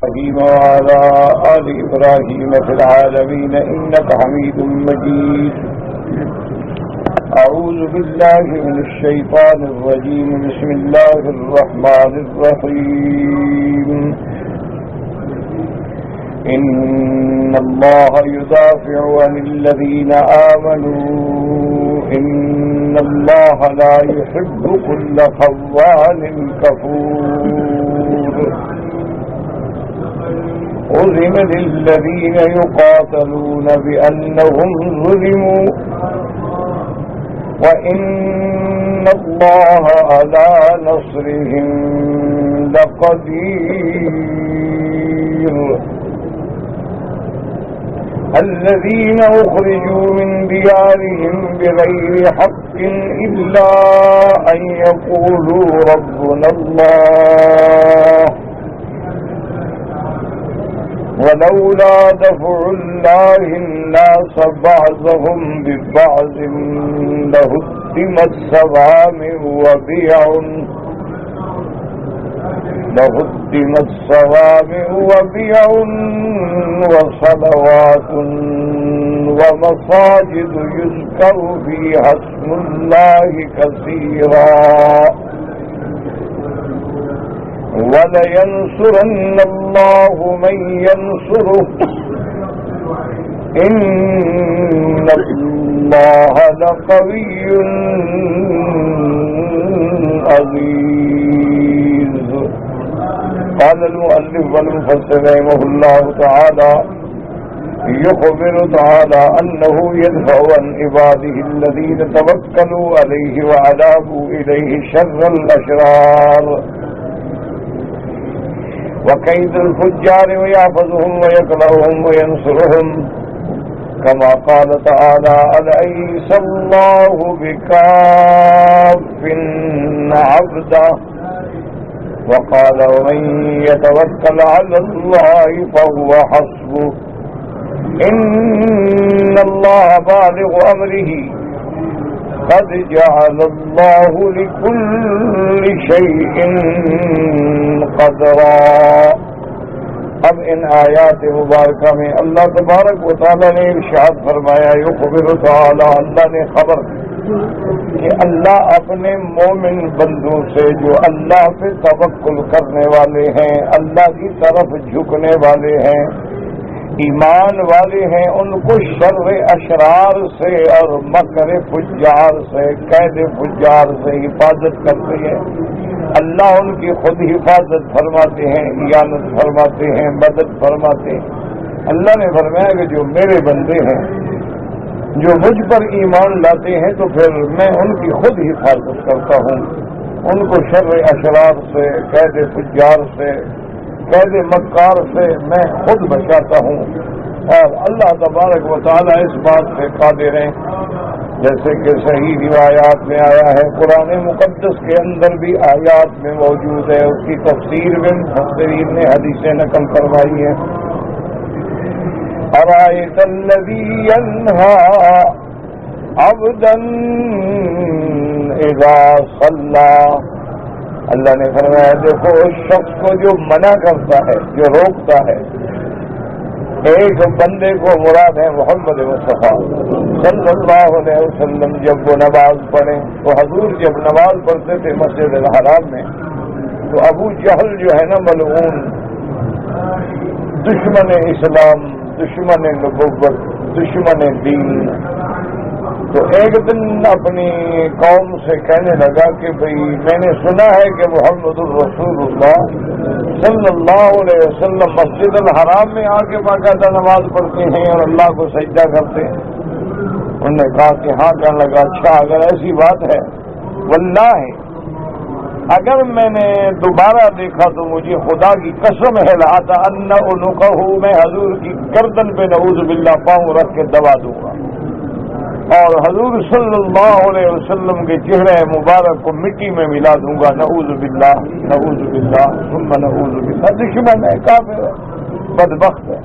إبراهيم وعلى آل إبراهيم في العالمين إنك حميد مجيد. أعوذ بالله من الشيطان الرجيم. بسم الله الرحمن الرحيم. إن الله يدافع عن الذين آمنوا إن الله لا يحب كل خوان كفور. أذن للذين يقاتلون بأنهم ظلموا وإن الله على نصرهم لقدير. الذين أخرجوا من ديارهم بغير حق إلا أن يقولوا ربنا الله ولولا دفع الله الناس بعضهم ببعض لهدمت صوامع وبيع وصلوات ومساجد يذكر فيها اسم الله كثيرا ولينصرن الله من ينصره إن الله لقوي عزيز. قال المؤلف والمفسر رحمه الله تعالى يخبر تعالى أنه يدفع عن عباده الذين توكلوا عليه وأنابوا إليه شر الأشرار وكيد الفجار ويحفظهم ويكلأهم وينصرهم كما قال تعالى أليس الله بكاف عبده وقال ومن يتوكل على الله فهو حسبه إن الله بالغ أمره قد جعل الله لكل شيء قدرا. اب ان آیات مبارکہ میں اللہ تبارک و تعالی نے ارشاد فرمایا یخبر تعالی، اللہ نے خبر کہ اللہ اپنے مومن بندوں سے جو اللہ پہ توکل کرنے والے ہیں، اللہ کی طرف جھکنے والے ہیں، ایمان والے ہیں، ان کو شر اشرار سے اور مکر فجار سے، قید فجار سے حفاظت کرتے ہیں۔ اللہ ان کی خود حفاظت فرماتے ہیں، اعانت فرماتے ہیں، مدد فرماتے ہیں۔ اللہ نے فرمایا کہ جو میرے بندے ہیں، جو مجھ پر ایمان لاتے ہیں، تو پھر میں ان کی خود حفاظت کرتا ہوں، ان کو شر اشرار سے، قید فجار سے، قید مکار سے میں خود بچاتا ہوں۔ اور اللہ تبارک و تعالیٰ اس بات سے قادر ہیں، جیسے کہ صحیح روایات میں آیا ہے، قرآن مقدس کے اندر بھی آیات میں موجود ہے، اس کی تفسیر میں مفسرین نے حدیثیں نقل فرمائی ہیں۔ أرأيت الذي ينهى عبدا إذا صلى، اللہ نے فرمایا دیکھو اس شخص کو جو منع کرتا ہے، جو روکتا ہے ایک بندے کو، مراد ہے محمد مصطفیٰ صلی اللہ علیہ وسلم، جب وہ نماز پڑھیں تو حضور جب نماز پڑھتے تھے مسجد الحرام میں، تو ابو جہل جو ہے نا ملعون، دشمن اسلام، دشمن نبوت، دشمن دین، تو ایک دن اپنی قوم سے کہنے لگا کہ بھئی میں نے سنا ہے کہ محمد الرسول اللہ صلی اللہ علیہ وسلم مسجد الحرام میں آ کے باقاعدہ نماز پڑھتے ہیں اور اللہ کو سجدہ کرتے ہیں۔ انہوں نے کہا کہ ہاں، کہنے لگا اچھا اگر ایسی بات ہے، واللہ اگر میں نے دوبارہ دیکھا تو مجھے خدا کی قسم ہے لہٰذا ان عنقہ، میں حضور کی گردن پہ نعوذ باللہ پاؤں رکھ کے دبا دوں گا اور حضور صلی اللہ علیہ وسلم کے چہرے مبارک کو مٹی میں ملا دوں گا، نعوذ باللہ نعوذ باللہ ثم نعوذ باللہ۔ دشمن ہے، کافر ہے، بدبخت ہے۔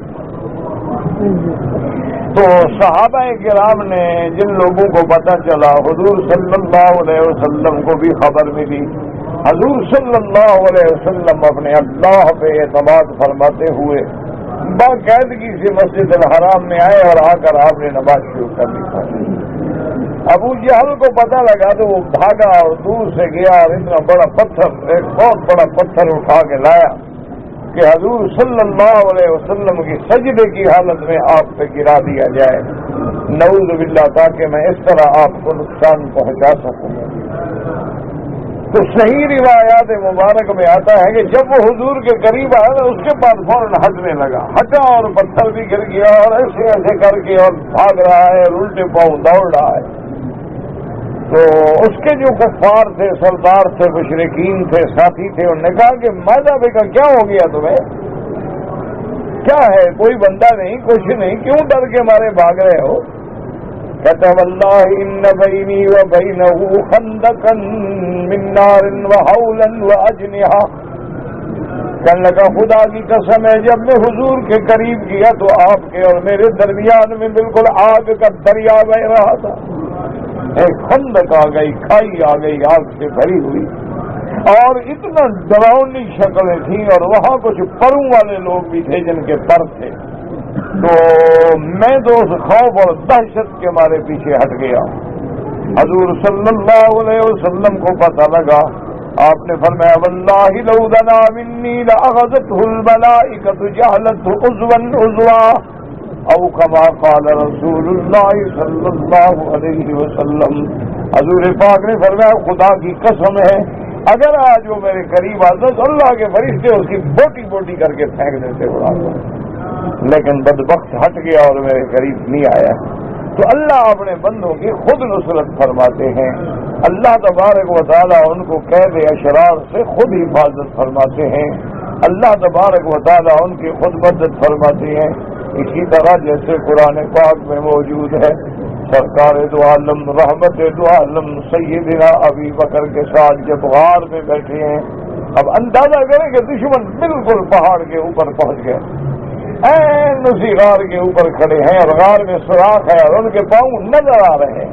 تو صحابہ کرام نے، جن لوگوں کو پتہ چلا، حضور صلی اللہ علیہ وسلم کو بھی خبر ملی حضور صلی اللہ علیہ وسلم اپنے اللہ پہ اعتماد فرماتے ہوئے باقاعدگی سے مسجد الحرام میں آئے اور آ کر آپ نے نماز شروع کر دی. ابو جہل کو پتہ لگا تو وہ بھاگا اور دور سے گیا اور اتنا بڑا پتھر، ایک بہت بڑا پتھر اٹھا کے لایا کہ حضور صلی اللہ علیہ وسلم کی سجدے کی حالت میں آپ پہ گرا دیا جائے، نعوذ باللہ، تاکہ میں اس طرح آپ کو نقصان پہنچا سکوں. تو صحیح روایات مبارک میں آتا ہے کہ جب وہ حضور کے قریب آیا تو اس کے بعد فوراً ہٹنے لگا، ہٹا اور پتھر بھی گر گیا اور ایسے ایسے کر کے اور بھاگ رہا ہے اور الٹے پاؤں دوڑ رہا ہے. تو اس کے جو کفار تھے، سردار تھے، مشرکین تھے، ساتھی تھے، انہوں نے کہا کہ ماذا بکا، کیا ہو گیا تمہیں، کیا ہے، کوئی بندہ نہیں، کچھ نہیں، کیوں ڈر کے مارے بھاگ رہے ہو؟ کہتے ہیں واللہ ان بینی و بینہ خندقا من نار وحولا واجنحہ. کہنے لگا خدا کی قسم ہے جب میں حضور کے قریب گیا تو آپ کے اور میرے درمیان میں بالکل آگ کا دریا بہ رہا تھا. ایک خندق آ گئی، کھائی آ گئی آگ سے بھری ہوئی، اور اتنا ڈراؤنی شکلیں تھیں، اور وہاں کچھ پروں والے لوگ بھی تھے جن کے پر تھے. تو میں تو اس خوف اور دہشت کے مارے پیچھے ہٹ گیا. حضور صلی اللہ علیہ وسلم کو پتہ لگا، آپ نے فرمایا واللہ لو دنا منی لاخذته الملائکۃ جعلته عضوا عضوا او کما قال رسول اللہ صلی اللہ علیہ وسلم. حضور پاک نے فرمایا خدا کی قسم ہے اگر آج وہ میرے قریب آتا تو اللہ کے فرشتے اس کی بوٹی بوٹی کر کے پھینک دیتے اڑا کر، لیکن بدبخت ہٹ گیا اور میرے قریب نہیں آیا. تو اللہ اپنے بندوں کی خود نصرت فرماتے ہیں. اللہ تبارک و تعالیٰ ان کو قید اشرار سے خود حفاظت فرماتے ہیں. اللہ تبارک و تعالیٰ ان کی خود مدد فرماتے ہیں. اسی طرح جیسے قرآن پاک میں موجود ہے سرکار دو عالم رحمت دو عالم سیدنا ابی بکر کے ساتھ جب غار میں بیٹھے ہیں، اب اندازہ کریں کہ دشمن بالکل پہاڑ کے اوپر پہنچ گئے، اسی غار کے اوپر کھڑے ہیں اور غار میں سوراخ ہے اور ان کے پاؤں نظر آ رہے ہیں.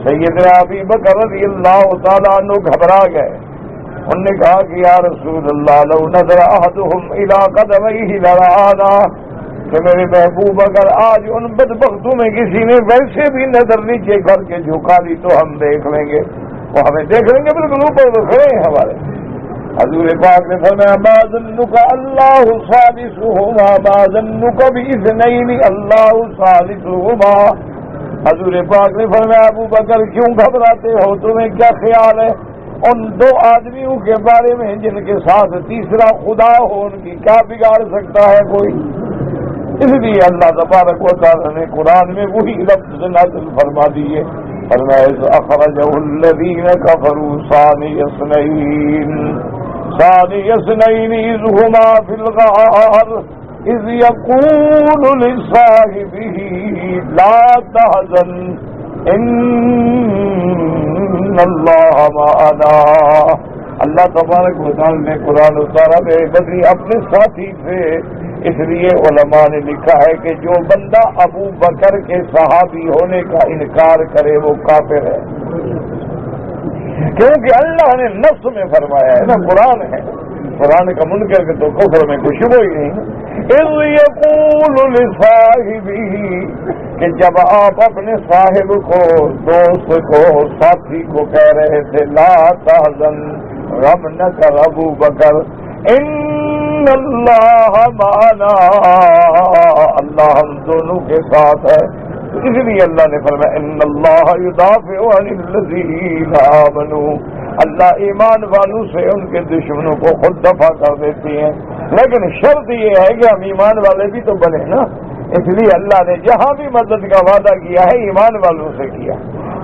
سیدنا ابی بکر رضی اللہ تعالیٰ عنہ گھبرا گئے. انہوں نے کہا کہ یا رسول اللہ لو نظر احدهم الى قدمیہ لرآنا، کہ میرے محبوب اگر آج ان بدبختوں میں کسی نے ویسے بھی نظر نیچے کر کے جھکا دی تو ہم دیکھ لیں گے، وہ ہمیں دیکھ لیں گے، بالکل اوپر تو کھڑے ہیں ہمارے. حضور پاک نے فرمایا ما ظنک اللہ ثالثہما، ما ظنک باثنین اللہ ثالثہما. حضور پاک نے فرمایا ابو بکر کیوں گھبراتے ہو، تمہیں کیا خیال ہے ان دو آدمیوں کے بارے میں جن کے ساتھ تیسرا خدا ہو، ان کی کیا بگاڑ سکتا ہے کوئی؟ اس لیے اللہ تبارک و تعالیٰ نے قرآن میں وہی لفظ نازل فرما دیے، فرمایا اخرجہ الذین کفروا ثانی اثنین اذ ہما فی الغار اذ یقول لصاحبہ لا تحزن ان اللہ معنا. اللہ تبارک و تعالیٰ نے قرآن اتارا میرے بدری اپنے ساتھی تھے. اس لیے علماء نے لکھا ہے کہ جو بندہ ابو بکر کے صحابی ہونے کا انکار کرے وہ کافر ہے، کیونکہ اللہ نے نفس میں فرمایا ہے نا، قرآن ہے، قرآن کا منکر کے تو کفر میں کچھ وہی نہیں. اذ یقول لصاحبہ، کہ جب آپ اپنے صاحب کو، دوست کو، ساتھی کو کہہ رہے تھے لا تحزن، غم نہ کر ابو بکر، ان اللہ معنا، اللہ ہم دونوں کے ساتھ ہے. اس لیے اللہ نے فرمایا ان اللہ یدافع عن الذین آمنوا، اللہ ایمان والوں سے ان کے دشمنوں کو خود دفع کر دیتے ہیں. لیکن شرط یہ ہے کہ ہم ایمان والے بھی تو بنے نا، اس لیے اللہ نے جہاں بھی مدد کا وعدہ کیا ہے ایمان والوں سے کیا.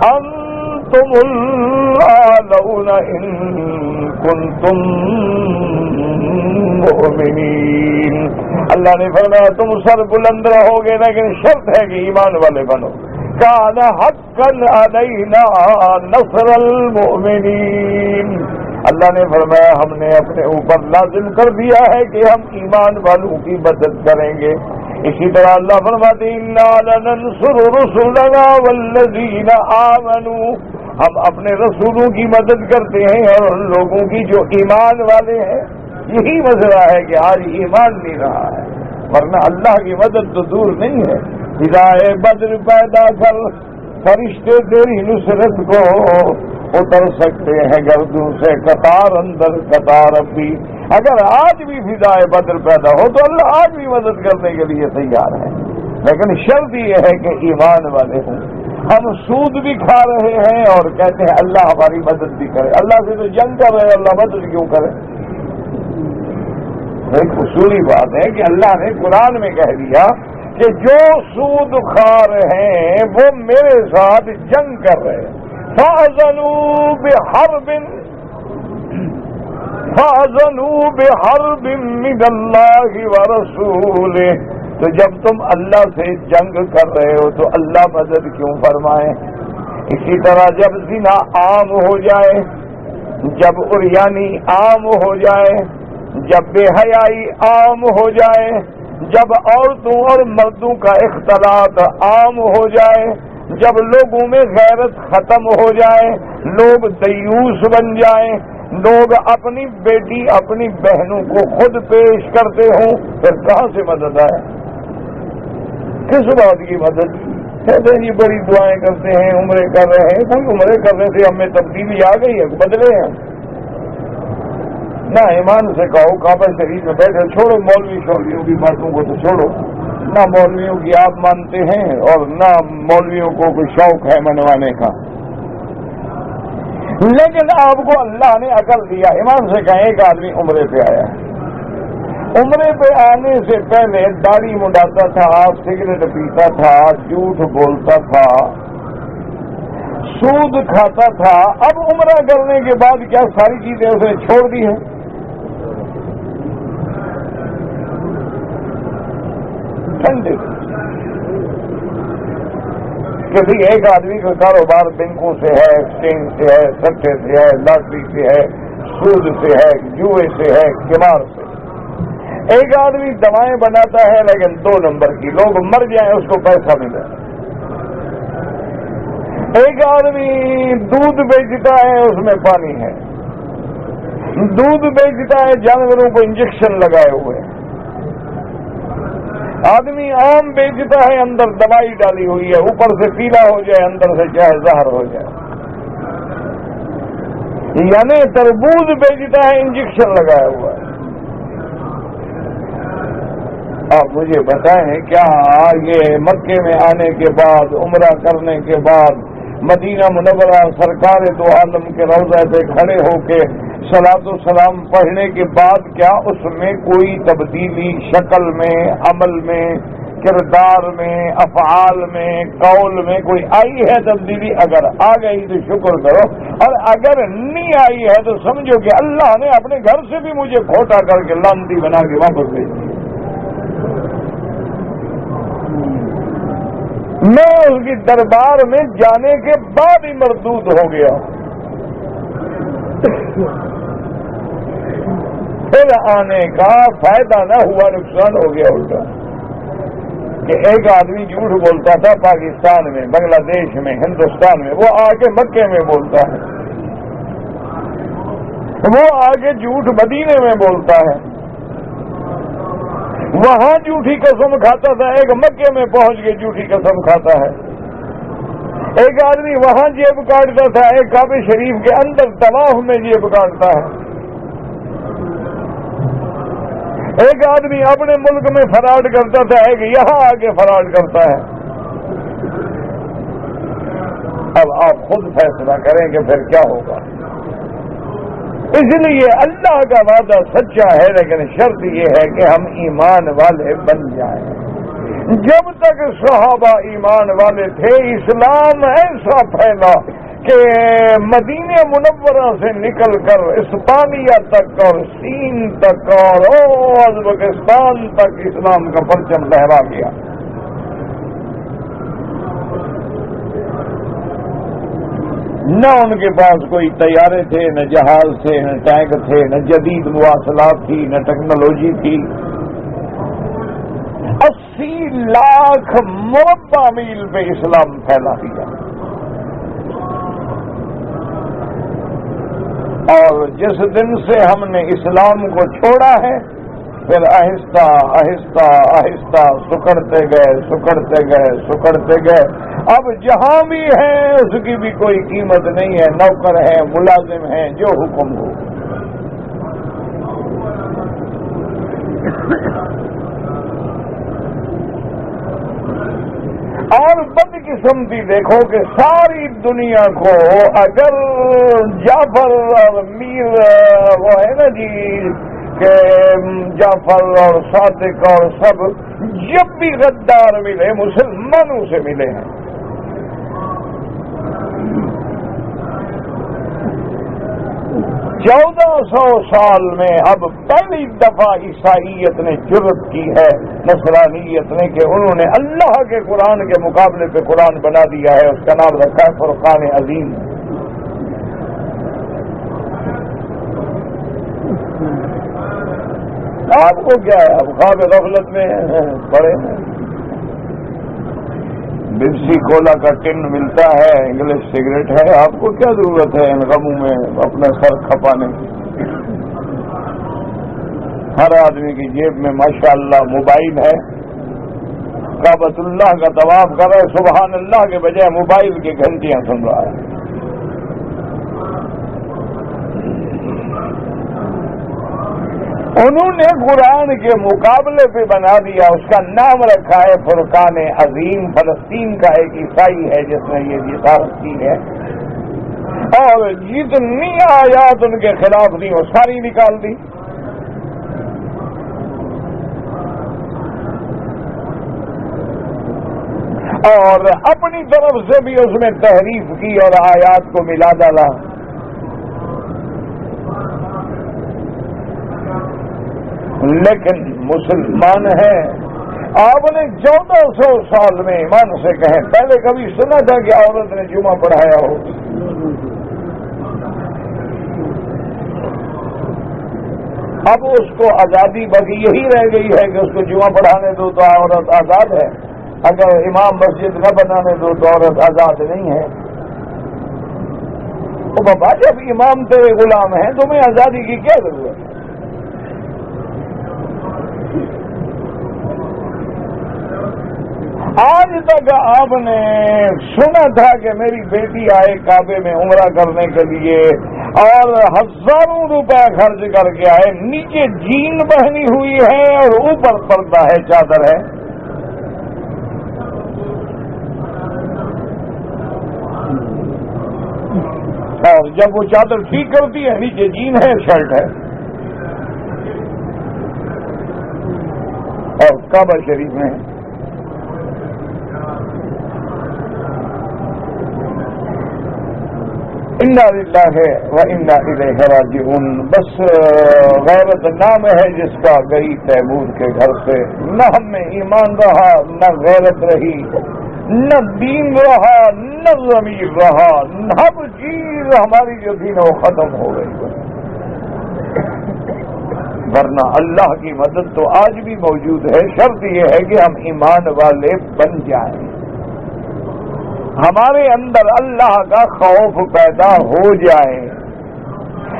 انتم الاعلون ان کنتم مؤمنین، اللہ نے فرمایا تم سر بلند رہو گے لیکن شرط ہے کہ ایمان والے بنو. کان حقا علینا نصر المؤمنین، اللہ نے فرمایا ہم نے اپنے اوپر لازم کر دیا ہے کہ ہم ایمان والوں کی مدد کریں گے. اسی طرح اللہ فرماتے انا لننصر رسلنا والذین آمنوا، ہم اپنے رسولوں کی مدد کرتے ہیں اور ان لوگوں کی جو ایمان والے ہیں. یہی مسئلہ ہے کہ آج ایمان نہیں رہا ہے، ورنہ اللہ کی مدد تو دور نہیں ہے. فضائے بدر پیدا کر، فرشتے تیری نصرت کو اتر سکتے ہیں گردوں سے قطار اندر قطار ابھی. اگر آج بھی فضائے بدر پیدا ہو تو اللہ آج بھی مدد کرنے کے لیے تیار ہے، لیکن شرط یہ ہے کہ ایمان والے ہوں. ہم سود بھی کھا رہے ہیں اور کہتے ہیں اللہ ہماری مدد بھی کرے. اللہ سے تو جنگ کر رہے ہیں، اللہ مدد کیوں کرے؟ ایک اصولی بات ہے کہ اللہ نے قرآن میں کہہ دیا کہ جو سود خا رہے ہیں وہ میرے ساتھ جنگ کر رہے ہیں. فَأَذَنُوا بِحَرْبٍ مِّنَ اللَّهِ وَرَسُولِهِ. تو جب تم اللہ سے جنگ کر رہے ہو تو اللہ مدد کیوں فرمائے؟ اسی طرح جب زنا عام ہو جائے، جب عریانی عام ہو جائے، جب بے حیائی عام ہو جائے، جب عورتوں اور مردوں کا اختلاط عام ہو جائے، جب لوگوں میں غیرت ختم ہو جائے، لوگ دیوس بن جائیں، لوگ اپنی بیٹی اپنی بہنوں کو خود پیش کرتے ہوں، پھر کہاں سے مدد آئے؟ کس بات کی مدد؟ کہتے ہیں جی بڑی دعائیں کرتے ہیں، عمرے کر رہے ہیں. کوئی عمرے کرنے سے ہمیں تبدیلی آ گئی ہے؟ بدلے ہیں نہ. ایمان سے کہو کعبہ شریف میں بیٹھے چھوڑو مولوی شولویوں کی باتوں کو، تو چھوڑو. نہ مولویوں کی آپ مانتے ہیں اور نہ مولویوں کو کوئی شوق ہے منوانے کا، لیکن آپ کو اللہ نے عقل دیا. ایمان سے کہیں ایک آدمی عمرے پہ آیا ہے، عمرے پہ آنے سے پہلے داڑھی منڈاتا تھا، سگریٹ پیتا تھا، جھوٹ بولتا تھا، سود کھاتا تھا. اب عمرہ کرنے کے بعد کیا ساری چیزیں اس نے چھوڑ دی ہیں؟ ٹھنڈے. کسی ایک آدمی کا کاروبار بینکوں سے ہے، ایکسچینج سے ہے، سٹے سے ہے، لاٹری سے ہے، سود سے ہے، جوئے سے ہے، قمار سے. ایک آدمی دوائیں بناتا ہے لیکن 2 نمبر کی، لوگ مر جائیں اس کو پیسہ ملے. ایک آدمی دودھ بیچتا ہے، اس میں پانی ہے. دودھ بیچتا ہے، جانوروں کو انجیکشن لگائے ہوئے. آدمی آم بیچتا ہے، اندر دوائی ڈالی ہوئی ہے، اوپر سے پیلا ہو جائے اندر سے چاہے زہر ہو جائے. یعنی تربوز بیچتا ہے، انجیکشن لگایا ہوا ہے. آپ مجھے بتائیں کیا یہ مکے میں آنے کے بعد، عمرہ کرنے کے بعد، مدینہ منورہ سرکار دو عالم کے روضہ پہ کھڑے ہو کے صلاۃ و سلام پڑھنے کے بعد کیا اس میں کوئی تبدیلی شکل میں، عمل میں، کردار میں، افعال میں، قول میں کوئی آئی ہے تبدیلی؟ اگر آ گئی تو شکر کرو، اور اگر نہیں آئی ہے تو سمجھو کہ اللہ نے اپنے گھر سے بھی مجھے کھوٹا کر کے لانتی بنا کے واپس بھیج دیا. میں اس کی دربار میں جانے کے بعد ہی مردود ہو گیا. پھر آنے کا فائدہ نہ ہوا، نقصان ہو گیا الٹا. کہ ایک آدمی جھوٹ بولتا تھا پاکستان میں، بنگلہ دیش میں، ہندوستان میں، وہ آ کے مکے میں بولتا ہے. وہ آ کے جھوٹ مدینے میں بولتا ہے. وہاں جھوٹی قسم کھاتا تھا، ایک مکے میں پہنچ کے جھوٹی قسم کھاتا ہے. ایک آدمی وہاں جیب کاٹتا تھا، ایک کعبہ شریف کے اندر طواف میں جیب کاٹتا ہے. ایک آدمی اپنے ملک میں فراڈ کرتا تھا، ایک یہاں آ کے فراڈ کرتا ہے. اب آپ خود فیصلہ کریں کہ پھر کیا ہوگا. اس لیے اللہ کا وعدہ سچا ہے، لیکن شرط یہ ہے کہ ہم ایمان والے بن جائیں. جب تک صحابہ ایمان والے تھے، اسلام ایسا پھیلا کہ مدینہ منورہ سے نکل کر اسپانیہ تک اور سین تک اور ازبکستان تک اسلام کا پرچم لہرا گیا. نہ ان کے پاس کوئی طیارے تھے، نہ جہاز تھے، نہ ٹینک تھے، نہ جدید مواصلات تھی، نہ ٹیکنالوجی تھی. 80 لاکھ مربع میل پہ اسلام پھیلا دیا. اور جس دن سے ہم نے اسلام کو چھوڑا ہے پھر آہستہ آہستہ آہستہ سکڑتے گئے. اب جہاں بھی ہیں اس کی بھی کوئی قیمت نہیں ہے، نوکر ہیں، ملازم ہیں، جو حکم ہو. اور بدقسمتی دیکھو کہ ساری دنیا کو اگر جعفر اور میر وہ ہے نا جی کہ جعفر اور صادق اور سب جب بھی غدار ملے مسلمانوں سے ملے ہیں. 1400 سال میں اب پہلی دفعہ عیسائیت نے جرأت کی ہے، نصرانیت نے، کہ انہوں نے اللہ کے قرآن کے مقابلے پہ قرآن بنا دیا ہے. اس کا نام رکھا ہے فرقان عظیم. آپ کو کیا ہے، اب خواب غفلت میں پڑے ہیں. بپسی کولا کا ٹن ملتا ہے، انگلش سگریٹ ہے، آپ کو کیا ضرورت ہے ان غموں میں اپنا سر کھپانے کی. ہر آدمی کی جیب میں ماشاءاللہ موبائل ہے، کعبۃ اللہ کا طواف کر رہے، سبحان اللہ کے بجائے موبائل کی گھنٹیاں سن رہا ہے. انہوں نے قرآن کے مقابلے پہ بنا دیا، اس کا نام رکھا ہے فرقان عظیم. فلسطین کا ایک عیسائی ہے جس نے یہ جسارت کی ہے، اور جتنی آیات ان کے خلاف دی وہ ساری نکال دی. اور اپنی طرف سے بھی اس میں تحریف کی اور آیات کو ملا ڈالا. لیکن مسلمان ہیں. آپ نے 1400 سال میں ایمان سے کہیں پہلے کبھی سنا تھا کہ عورت نے جمعہ پڑھایا ہو؟ اب اس کو آزادی باقی یہی رہ گئی ہے کہ اس کو جمعہ پڑھانے دو تو عورت آزاد ہے، اگر امام مسجد نہ بنانے دو تو عورت آزاد نہیں ہے. تو بابا جب امام تیرے غلام ہیں تمہیں آزادی کی کیا ضرورت ہے؟ آج تک آپ نے سنا تھا کہ میری بیٹی آئے کعبے میں عمرہ کرنے کے لیے اور ہزاروں روپے خرچ کر کے آئے، نیچے جین پہنی ہوئی ہے اور اوپر پردہ ہے، چادر ہے. اور جب وہ چادر ٹھیک کرتی ہے نیچے جین ہے، شرٹ ہے. اور کعبہ شریف میں انا للہ و انا الیہ راجعون. بس غیرت نام ہے جس کا گئی تیمور کے گھر سے. نہ ہم میں ایمان رہا، نہ غیرت رہی، نہ دین رہا، نہ ضمیر رہا. ہر چیز ہماری جو تھی نا وہ ختم ہو گئی. ورنہ اللہ کی مدد تو آج بھی موجود ہے. شرط یہ ہے کہ ہم ایمان والے بن جائیں، ہمارے اندر اللہ کا خوف پیدا ہو جائے،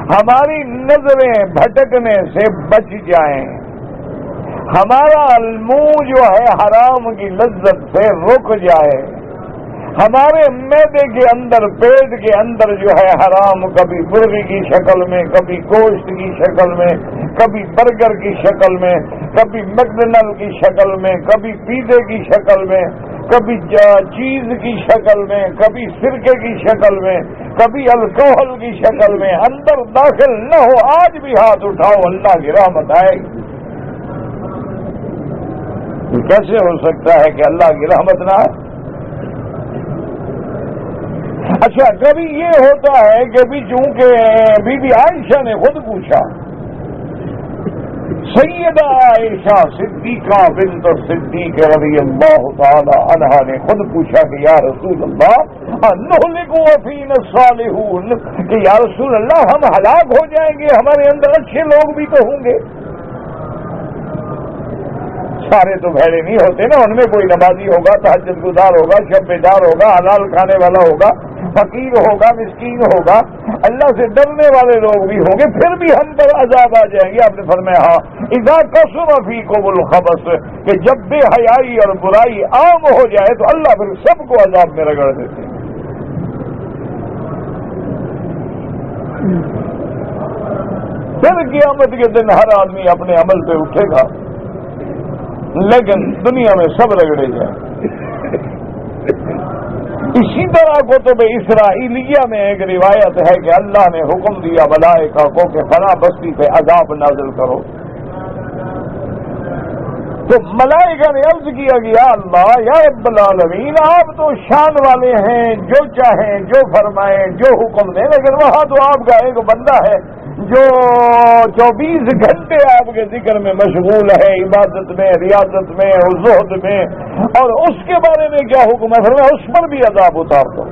ہماری نظریں بھٹکنے سے بچ جائیں، ہمارا المنہ جو ہے حرام کی لذت سے رک جائے، ہمارے معدے کے اندر، پیٹ کے اندر جو ہے حرام کبھی مرغی کی شکل میں، کبھی گوشت کی شکل میں، کبھی برگر کی شکل میں، کبھی میکڈونلڈ کی شکل میں، کبھی پیزے کی شکل میں، کبھی چیز کی شکل میں، کبھی سرکے کی شکل میں، کبھی الکوہل کی شکل میں اندر داخل نہ ہو. آج بھی ہاتھ اٹھاؤ، اللہ کی رحمت آئے گی. کیسے ہو سکتا ہے کہ اللہ کی رحمت نہ آئے؟ اچھا، کبھی یہ ہوتا ہے کہ بھی چونکہ بی بی عائشہ نے خود پوچھا، سیدہ عائشہ صدیقہ بنت صدیق رضی اللہ تعالی عنہا نے خود پوچھا کہ یا رسول اللہ نہلک وفینا الصالحون، کہ یا رسول اللہ ہم ہلاک ہو جائیں گے، ہمارے اندر اچھے لوگ بھی تو ہوں گے. سارے تو بھیڑے نہیں ہوتے نا، ان میں کوئی نمازی ہوگا، تہجد گزار ہوگا، شب بیدار ہوگا، حلال کھانے والا ہوگا، فقیر ہوگا، مسکین ہوگا، اللہ سے ڈرنے والے لوگ بھی ہوں گے، پھر بھی ہم پر عذاب آ جائیں گے۔ آپ نے فرمایا ہاں اذا کثر فیکم الخبث، کہ جب بے حیائی اور برائی عام ہو جائے تو اللہ پھر سب کو عذاب میں رگڑ دیتے ہیں۔ پھر قیامت کے دن ہر آدمی اپنے عمل پہ اٹھے گا، لیکن دنیا میں سب رگڑے جائیں۔ اسی طرح کتب اسرائیلیہ میں ایک روایت ہے کہ اللہ نے حکم دیا ملائکہ کو کہ فلاں بستی پہ عذاب نازل کرو، تو ملائکہ نے عرض کیا کہ یا اللہ یا رب العالمین، آپ تو شان والے ہیں، جو چاہیں جو فرمائیں جو حکم دیں، لیکن وہاں تو آپ کا ایک بندہ ہے جو 24 گھنٹے آپ کے ذکر میں مشغول ہے، عبادت میں، ریاضت میں اور زہد میں، اور اس کے بارے میں کیا حکم ہے؟ فرمایا اس پر بھی عذاب اتار دو۔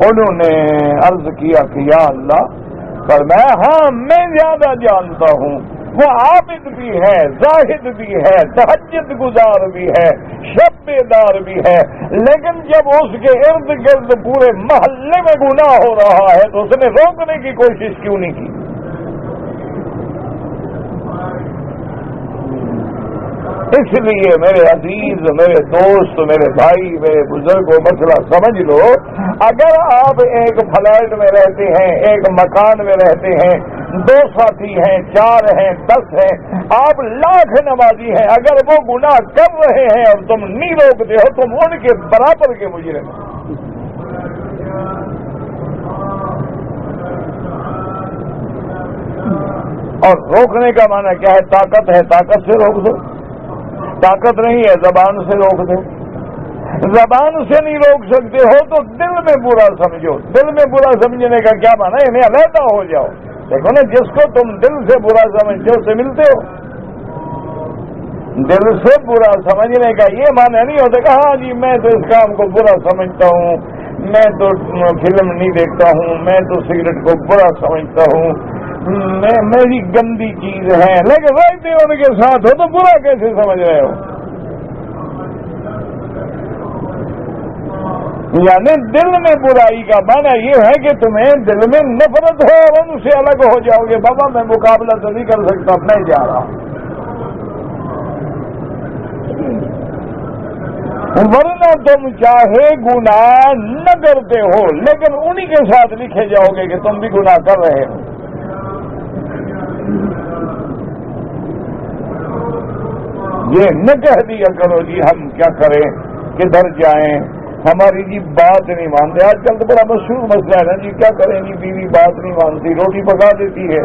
انہوں نے عرض کیا کہ یا اللہ، فرمایا ہاں میں زیادہ جانتا ہوں، وہ عابد بھی ہے، زاہد بھی ہے، تہجد گزار بھی ہے، شب بیدار بھی ہے، لیکن جب اس کے ارد گرد پورے محلے میں گناہ ہو رہا ہے تو اس نے روکنے کی کوشش کیوں نہیں کی؟ اس لیے میرے عزیز، میرے دوست، میرے بھائی، میرے بزرگوں، مسئلہ سمجھ لو، اگر آپ ایک فلیٹ میں رہتے ہیں، ایک مکان میں رہتے ہیں، 2 ساتھی ہیں، 4 ہیں، 10 ہیں، آپ لاکھ نمازی ہیں، اگر وہ گناہ کر رہے ہیں اور تم نہیں روکتے ہو، تم ان کے برابر کے مجرم ہیں۔ اور روکنے کا معنی کیا ہے؟ طاقت ہے، طاقت سے روک دو، طاقت نہیں ہے زبان سے روک دو، زبان سے نہیں روک سکتے ہو تو دل میں برا سمجھو، دل میں برا سمجھنے کا کیا معنی ہے؟ انہیں علیحدہ ہو جاؤ۔ دیکھو نا، جس کو تم دل سے برا سمجھتے ہو، اس سے ملتے ہو۔ دل سے برا سمجھنے کا یہ معنی نہیں ہوتا کہ ہاں جی میں تو اس کام کو برا سمجھتا ہوں، میں تو فلم نہیں دیکھتا ہوں، میں تو سگریٹ کو برا سمجھتا ہوں، میری گندی چیز ہے، لیکن رہتے ان کے ساتھ ہو تو برا کیسے سمجھ رہے ہو؟ یعنی دل میں برائی کا معنی یہ ہے کہ تمہیں دل میں نفرت ہے اور ان سے الگ ہو جاؤ گے، بابا میں مقابلہ تو نہیں کر سکتا، میں جا رہا ہوں۔ ورنہ تم چاہے گناہ نہ کرتے ہو لیکن انہی کے ساتھ لکھے جاؤ گے کہ تم بھی گناہ کر رہے ہو۔ یہ نہ کہہ دیا کرو جی ہم کیا کریں، کدھر جائیں، ہماری جی بات نہیں مانتے۔ آج کل تو بڑا مشہور مسئلہ ہے نا جی، کیا کریں جی، بیوی بات نہیں مانتی، روٹی پکا دیتی ہے،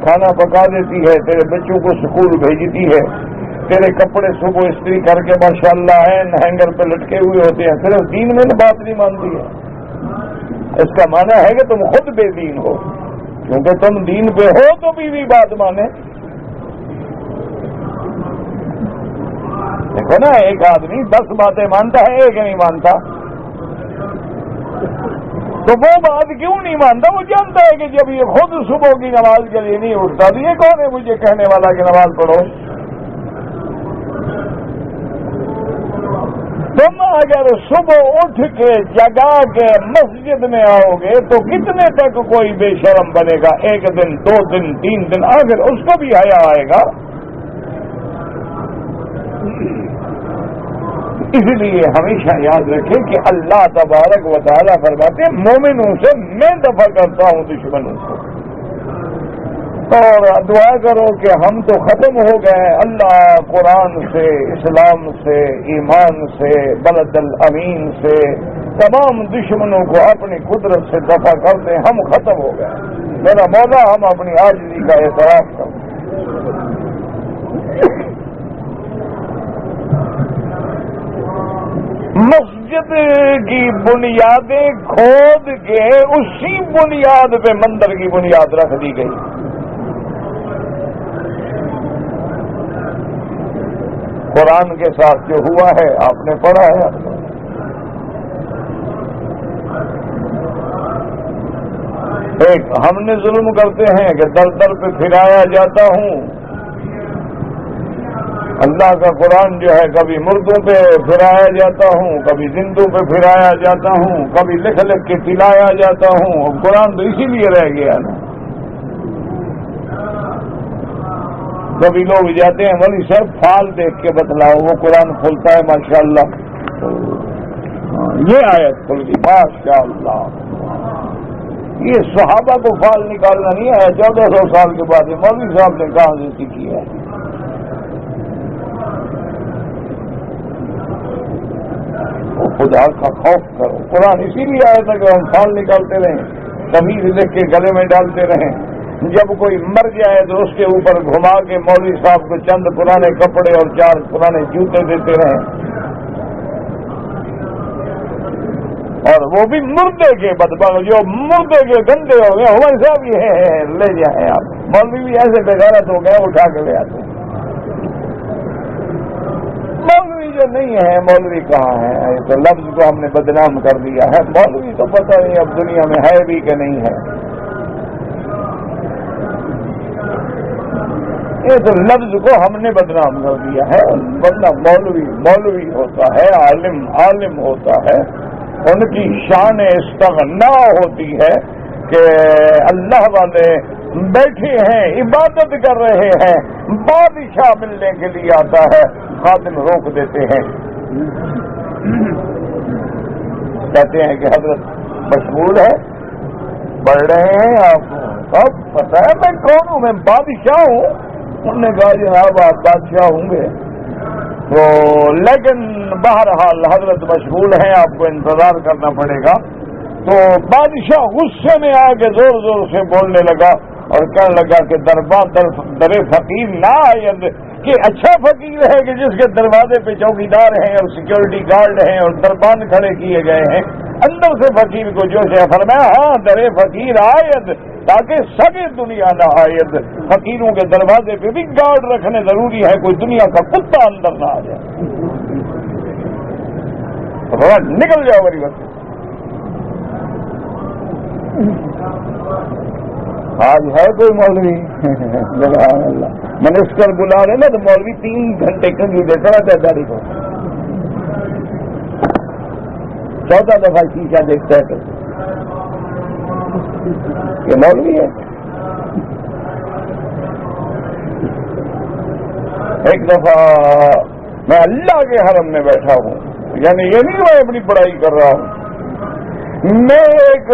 کھانا پکا دیتی ہے، تیرے بچوں کو سکول بھیجتی ہے، تیرے کپڑے صبح استری کر کے ماشاءاللہ ہینگر پہ لٹکے ہوئے ہوتے ہیں، صرف دین میں بات نہیں مانتی ہے۔ اس کا معنی ہے کہ تم خود بے دین ہو، کیونکہ تم دین پہ ہو تو بیوی بات مانے۔ دیکھو نا، ایک آدمی 10 باتیں مانتا ہے، ایک نہیں مانتا، تو وہ بات کیوں نہیں مانتا؟ وہ جانتا ہے کہ جب یہ خود صبح کی نماز کے لیے نہیں اٹھتا تو یہ کون ہے مجھے کہنے والا کہ نماز پڑھو؟ تم اگر صبح اٹھ کے جگا کے مسجد میں آؤ گے تو کتنے تک کوئی بے شرم بنے گا؟ 1 دن، 2 دن، 3 دن، آخر اس کو بھی حیا آئے گا۔ اس لیے ہمیشہ یاد رکھیں کہ اللہ تبارک و تعالیٰ فرماتے ہیں مومنوں سے میں دفع کرتا ہوں دشمنوں کو، اور دعا کرو کہ ہم تو ختم ہو گئے، اللہ قرآن سے، اسلام سے، ایمان سے، بلد الامین سے تمام دشمنوں کو اپنی قدرت سے دفع کر دیں، ہم ختم ہو گئے۔ میرا مولا ہم اپنی عاجزی کا اعتراف کریں۔ مسجد کی بنیادیں کھود کے اسی بنیاد پہ مندر کی بنیاد رکھ دی گئی۔ قرآن کے ساتھ جو ہوا ہے آپ نے پڑھا ہے۔ ایک ہم نے ظلم کرتے ہیں کہ در در پہ پھرایا جاتا ہوں، اللہ کا قرآن جو ہے کبھی مردوں پہ پھرایا جاتا ہوں، کبھی زندوں پہ پھرایا جاتا ہوں، کبھی لکھ لکھ کے پلایا جاتا ہوں. اب قرآن تو اسی لیے رہ گیا نا. کبھی لوگ جاتے ہیں ولی صاحب فال دیکھ کے بتلاؤ، وہ قرآن کھولتا ہے ماشاءاللہ یہ آیت کھل گئی ماشاءاللہ. یہ صحابہ کو فال نکالنا نہیں ہے، 1400 سال کے بعد مولوی صاحب نے کہاں سے سیکھی ہے. خدا کا خوف کرو. قرآن اسی لیے آیا تھا کہ ہم فال نکالتے رہیں، کبھی لکھ کے گلے میں ڈالتے رہیں. جب کوئی مر جائے تو اس کے اوپر گھما کے مولوی صاحب کو چند پرانے کپڑے اور 4 پرانے جوتے دیتے رہیں، اور وہ بھی مردے کے بدبخت جو مردے کے گندے ہو گئے. ہمارے صاحب یہ لے جائیں آپ. مولوی بھی ایسے بغیرت ہو گئے اٹھا کے لے آتے. مولوی جو نہیں ہے، مولوی کہاں ہے؟ تو لفظ کو ہم نے بدنام کر دیا ہے. مولوی تو پتہ نہیں اب دنیا میں ہے بھی کہ نہیں ہے. یہ تو لفظ کو ہم نے بدنام کر دیا ہے. ورنہ مولوی ہوتا ہے، عالم ہوتا ہے. ان کی شان استغنا ہوتی ہے کہ اللہ والے بیٹھے ہیں، عبادت کر رہے ہیں، بادشاہ ملنے کے لیے آتا ہے، خادم روک دیتے ہیں، کہتے ہیں کہ حضرت مشغول ہے، پڑھ رہے ہیں. آپ کو سب پتہ ہے میں کون ہوں، میں بادشاہ ہوں. انہوں نے کہا جناب آپ بادشاہ ہوں گے تو لیکن بہرحال حضرت مشغول ہیں، آپ کو انتظار کرنا پڑے گا. تو بادشاہ غصے میں آ کے زور زور سے بولنے لگا اور کہنے لگا کہ در فقیر نہ آئے، کہ اچھا فقیر ہے کہ جس کے دروازے پہ چوکیدار ہیں اور سیکورٹی گارڈ ہیں اور دربان کھڑے کیے گئے ہیں. اندر سے فقیر کو جو ہے فرمایا ہاں در فقیر آیت، تاکہ سگے دنیا نہ آیت. فقیروں کے دروازے پہ بھی گارڈ رکھنے ضروری ہے، کوئی دنیا کا کتا اندر نہ آ جائے. نکل جاؤ میری وقت. آج ہے کوئی مولوی منسٹر بلا رہے نا تو مولوی 3 گھنٹے کنگھی دیتا رہتا ہے داڑھی کو. 14 دفعہ شیشہ دیکھتا ہے تو یہ مولوی ہے. ایک دفعہ میں اللہ کے حرم میں بیٹھا ہوں، یعنی یہ نہیں میں اپنی پڑھائی کر رہا ہوں، میں ایک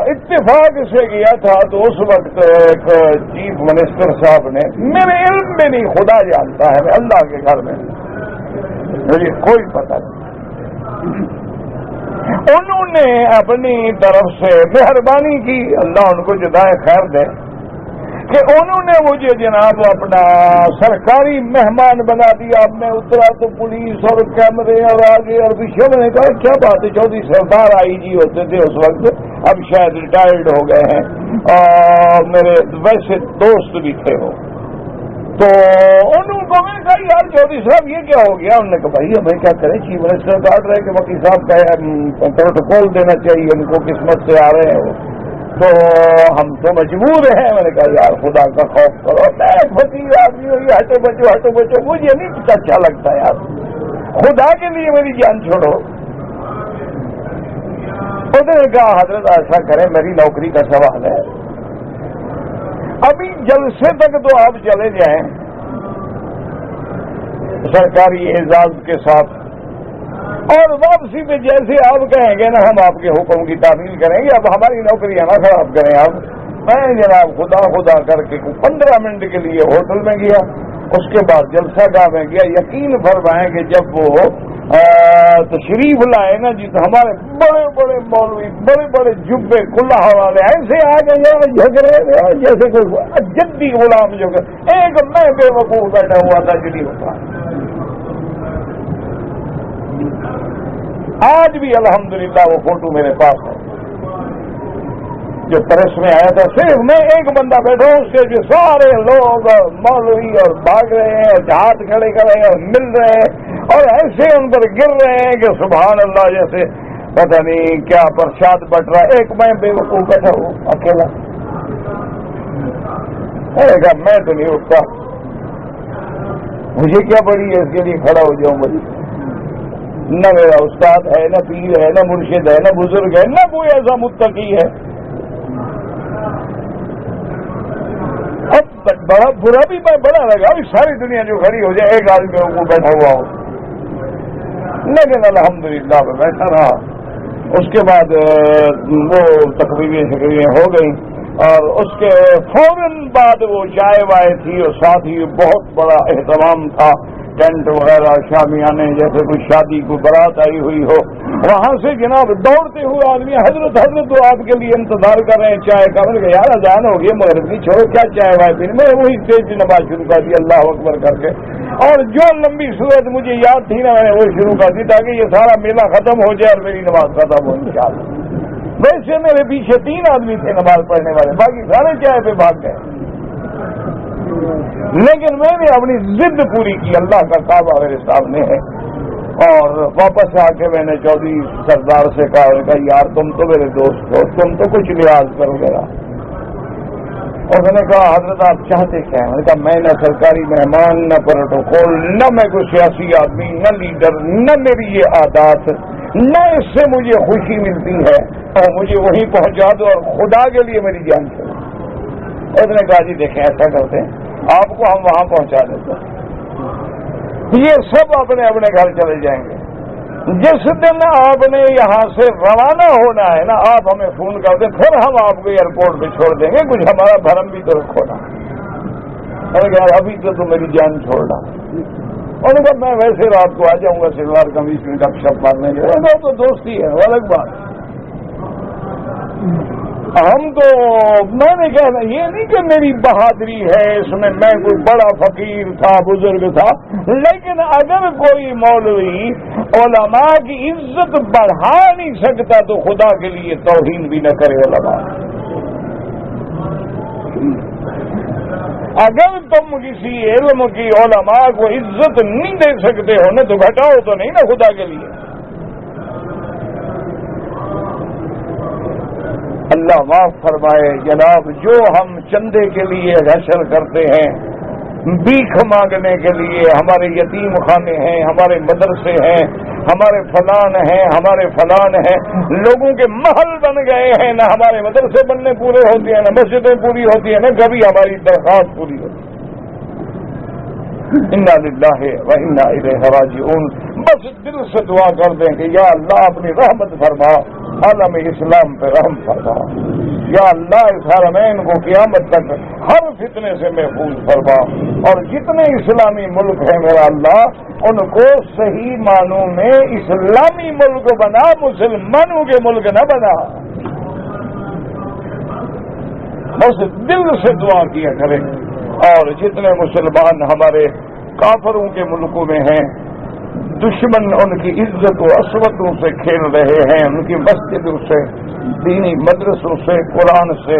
اتفاق سے گیا تھا. تو اس وقت ایک چیف منسٹر صاحب نے، میرے علم میں نہیں خدا جانتا ہے، میں اللہ کے گھر میں مجھے کوئی پتہ نہیں، انہوں نے اپنی طرف سے مہربانی کی، اللہ ان کو جزائے خیر دے، کہ انہوں نے مجھے جناب اپنا سرکاری مہمان بنا دیا. اب میں اترا تو پولیس اور کیمرے اور آگے اور پیچھے. میں نے کہا کیا بات ہے، چودھری سردار آئی جی ہوتے تھے اس وقت، اب شاید ریٹائرڈ ہو گئے ہیں، اور میرے ویسے دوست بھی تھے وہ. تو انہوں کو میں نے کہا یار چودھری صاحب یہ کیا ہو گیا؟ انہوں نے کہا بھائی ہمیں کیا کریں، چیف منسٹر کاٹ رہے کہ وکیل صاحب کا پروٹوکول دینا چاہیے، ان کو قسمت سے آ رہے ہیں وہ، تو ہم تو مجبور ہیں. میں نے کہا یار خدا کا خوف کرو، میں فقیر آدمی ہوں، یہ ہٹو بچو مجھے نہیں اچھا لگتا یار، خدا کے لیے میری جان چھوڑو. اس نے کہا حضرت ایسا کریں، میری نوکری کا سوال ہے، ابھی جلسے تک تو آپ چلے جائیں سرکاری اعزاز کے ساتھ، اور واپسی پہ جیسے آپ کہیں گے نا ہم آپ کے حکم کی تعمیل کریں گے. اب ہماری نوکریاں نہ خراب کریں آپ. میں جناب خدا کر کے 15 منٹ کے لیے ہوٹل میں گیا، اس کے بعد جلسہ گاہ میں گیا. یقین فرمائیں کہ جب وہ تشریف لائے نا جی، تو ہمارے بڑے بڑے مولوی، بڑے بڑے جبے کلہ والے ایسے آ گئے جھگڑے جیسے کوئی جدی غلام جو ایک میں بے وقوف بیٹھا ہوا تھا جلی ہوتا. آج بھی الحمدللہ وہ فوٹو میرے پاس ہے جو پریس میں آیا تھا. صرف میں ایک بندہ بیٹھا ہوں، اس کے جو سارے لوگ مولوی اور بھاگ رہے ہیں اور ہاتھ کھڑے کر رہے ہیں اور مل رہے ہیں اور ایسے ان پر گر رہے ہیں کہ سبحان اللہ، جیسے پتہ نہیں کیا پرساد بٹ رہا ہے. ایک میں بے وقوف بیٹھا ہوں اکیلا. میں تو نہیں اٹھتا. مجھے کیا پڑی ہے اس کے لیے کھڑا ہو جاؤں بھائی؟ نہ میرا استاد ہے، نہ پیر ہے، نہ مرشد ہے، نہ بزرگ ہے، نہ کوئی ایسا متقی ہے. اب بڑا برا بھی بڑا لگا ابھی ساری دنیا جو کھڑی ہو جائے ایک آدمی کو بیٹھا ہوا ہو. لیکن الحمدللہ میں بیٹھا رہا. اس کے بعد وہ تقریبیں ہو گئی اور اس کے فوراً بعد وہ چائے وائے تھی اور ساتھ ہی بہت بڑا اہتمام تھا، ٹینٹ وغیرہ شامیانے جیسے کوئی شادی کو بارات آئی ہوئی ہو. وہاں سے جناب دوڑتے ہوئے آدمی حضرت تو آپ کے لیے انتظار کر رہے ہیں چائے کا. میں نے کہا یار اذان ہو گئی مغرب کی، چھوڑو کیا چائے وائے پینے. میں وہی تیز نماز شروع کر دی اللہ اکبر کر کے، اور جو لمبی صورت مجھے یاد تھی نا میں نے وہ شروع کر دی تاکہ یہ سارا میلہ ختم ہو جائے اور میری نماز ختم ہو انشاءاللہ. ویسے میرے پیچھے 3 آدمی تھے نماز پڑھنے والے، باقی سارے چائے پہ بھاگ گئے. لیکن میں نے اپنی ضد پوری کی، اللہ کا کعبہ میرے سامنے ہے. اور واپس آ کے میں نے چودھری سردار سے کہا یار تم تو میرے دوست ہو، تم تو کچھ لحاظ کرو گے. اور میں نے کہا حضرت آپ چاہتے کیا ہیں؟ میں نے کہا میں نہ سرکاری مہمان، نہ پروٹوکول، نہ میں کوئی سیاسی آدمی، نہ لیڈر، نہ میری یہ عادات، نہ اس سے مجھے خوشی ملتی ہے اور مجھے وہیں پہنچا دو اور خدا کے لیے میری جان چلے. اس نے کہا جی دیکھیں ایسا کرتے ہیں آپ کو ہم وہاں پہنچا دیتے ہیں، یہ سب اپنے اپنے گھر چلے جائیں گے. جس دن آپ نے یہاں سے روانہ ہونا ہے نا آپ ہمیں فون کر دیں، پھر ہم آپ کو ایئرپورٹ پہ چھوڑ دیں گے. کچھ ہمارا بھرم بھی تو رکھو نا. میں نے کہا ابھی تو میری جان چھوڑنا. انہوں نے کہا میں ویسے رات کو آ جاؤں گا سلوار قمیص میں گپ شپ مارنے کے، تو دوستی ہے وہ الگ بات. ہم تو میں نے کہنا یہ نہیں کہ میری بہادری ہے اس میں کوئی بڑا فقیر تھا بزرگ تھا، لیکن اگر کوئی مولوی علماء کی عزت بڑھا نہیں سکتا تو خدا کے لیے توہین بھی نہ کرے علماء. اگر تم کسی علم کی علماء کو عزت نہیں دے سکتے ہو نا تو گھٹاؤ تو نہیں نا خدا کے لیے. اللہ معاف فرمائے جناب، جو ہم چندے کے لیے حشر کرتے ہیں، بھیک مانگنے کے لیے، ہمارے یتیم خانے ہیں، ہمارے مدرسے ہیں، ہمارے فلان ہیں، ہمارے فلان ہیں، لوگوں کے محل بن گئے ہیں. نہ ہمارے مدرسے بننے پورے ہوتے ہیں، نہ مسجدیں پوری ہوتی ہیں، نہ کبھی ہماری درخواست پوری ہوتی ہے. انا للہ و انا الیہ راجعون. بس دل سے دعا کر دیں کہ یا اللہ اپنی رحمت فرما، عالم اسلام پہ رحم فرما. یا اللہ اس حرمین کو قیامت تک ہر فتنے سے محفوظ فرما، اور جتنے اسلامی ملک ہیں میرا اللہ ان کو صحیح معنوں میں اسلامی ملک بنا، مسلمانوں کے ملک نہ بنا. بس دل سے دعا کیا کریں. اور جتنے مسلمان ہمارے کافروں کے ملکوں میں ہیں، دشمن ان کی عزت و عصمتوں سے کھیل رہے ہیں، ان کی مسجدوں سے، دینی مدرسوں سے، قرآن سے،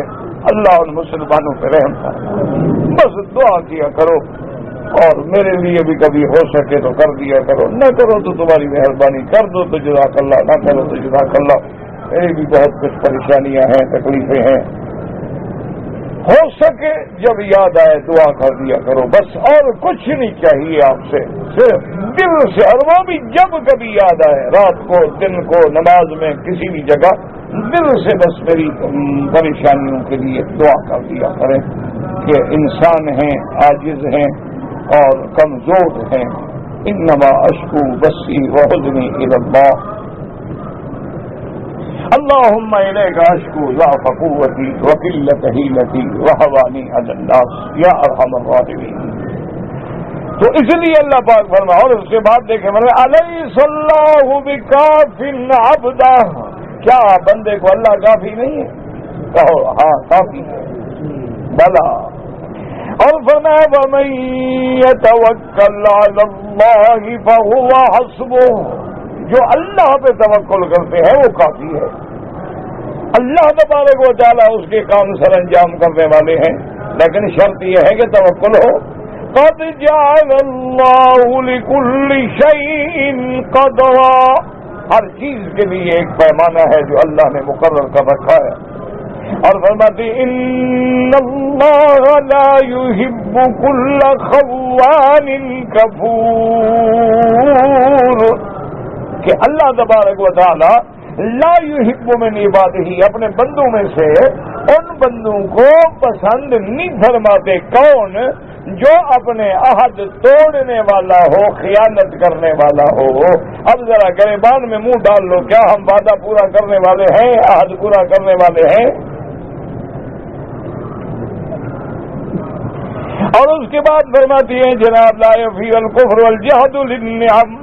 اللہ ان مسلمانوں پہ رحم کرے. بس دعا کیا کرو، اور میرے لیے بھی کبھی ہو سکے تو کر دیا کرو، نہ کرو تو تمہاری مہربانی، کر دو تو جزاک اللہ، نہ کرو تو جزاک اللہ. میری بھی بہت کچھ پریشانیاں ہیں، تکلیفیں ہیں. ہو سکے جب یاد آئے دعا کر دیا کرو بس، اور کچھ نہیں چاہیے آپ سے، صرف دل سے. اور وہ بھی جب کبھی یاد آئے، رات کو، دن کو، نماز میں، کسی بھی جگہ دل سے بس میری پریشانیوں کے لیے دعا کر دیا کریں کہ انسان ہیں، عاجز ہیں اور کمزور ہیں. انما اشکو بسی وحزنی الی اللہ. اللهم إليك أشكو ضعف قوتي وقلة حيلتي وهواني على الناس يا أرحم الراحمين. تو اس لیے اللہ پاک فرما. اور اس کے بعد دیکھیں أليس الله بكاف عبده، کیا بندے کو اللہ کافی نہیں ہے؟ کہو ہاں کافی ہے، بلا. اور فرمایا ومن يتوكل على الله فهو حسبه، جو اللہ پہ توکل کرتے ہیں وہ کافی ہے. اللہ تبارک و تعالیٰ اس کے کام سر انجام کرنے والے ہیں، لیکن شرط یہ ہے کہ توکل ہو. قد جعل اللہ لكل شيء قدرا، ہر چیز کے لیے ایک پیمانہ ہے جو اللہ نے مقرر کر رکھا ہے. اور فرماتی ان اللہ لا یحب کل خوان کفور، کہ اللہ تبارک و تعالی لا یحب من عبادہ، اپنے بندوں میں سے ان بندوں کو پسند نہیں فرماتے، کون؟ جو اپنے عہد توڑنے والا ہو، خیانت کرنے والا ہو۔ اب ذرا گریبان میں منہ ڈال لو، کیا ہم وعدہ پورا کرنے والے ہیں، عہد پورا کرنے والے ہیں؟ اور اس کے بعد فرماتی ہیں جناب لا یفی الکفر والجہد للنعم،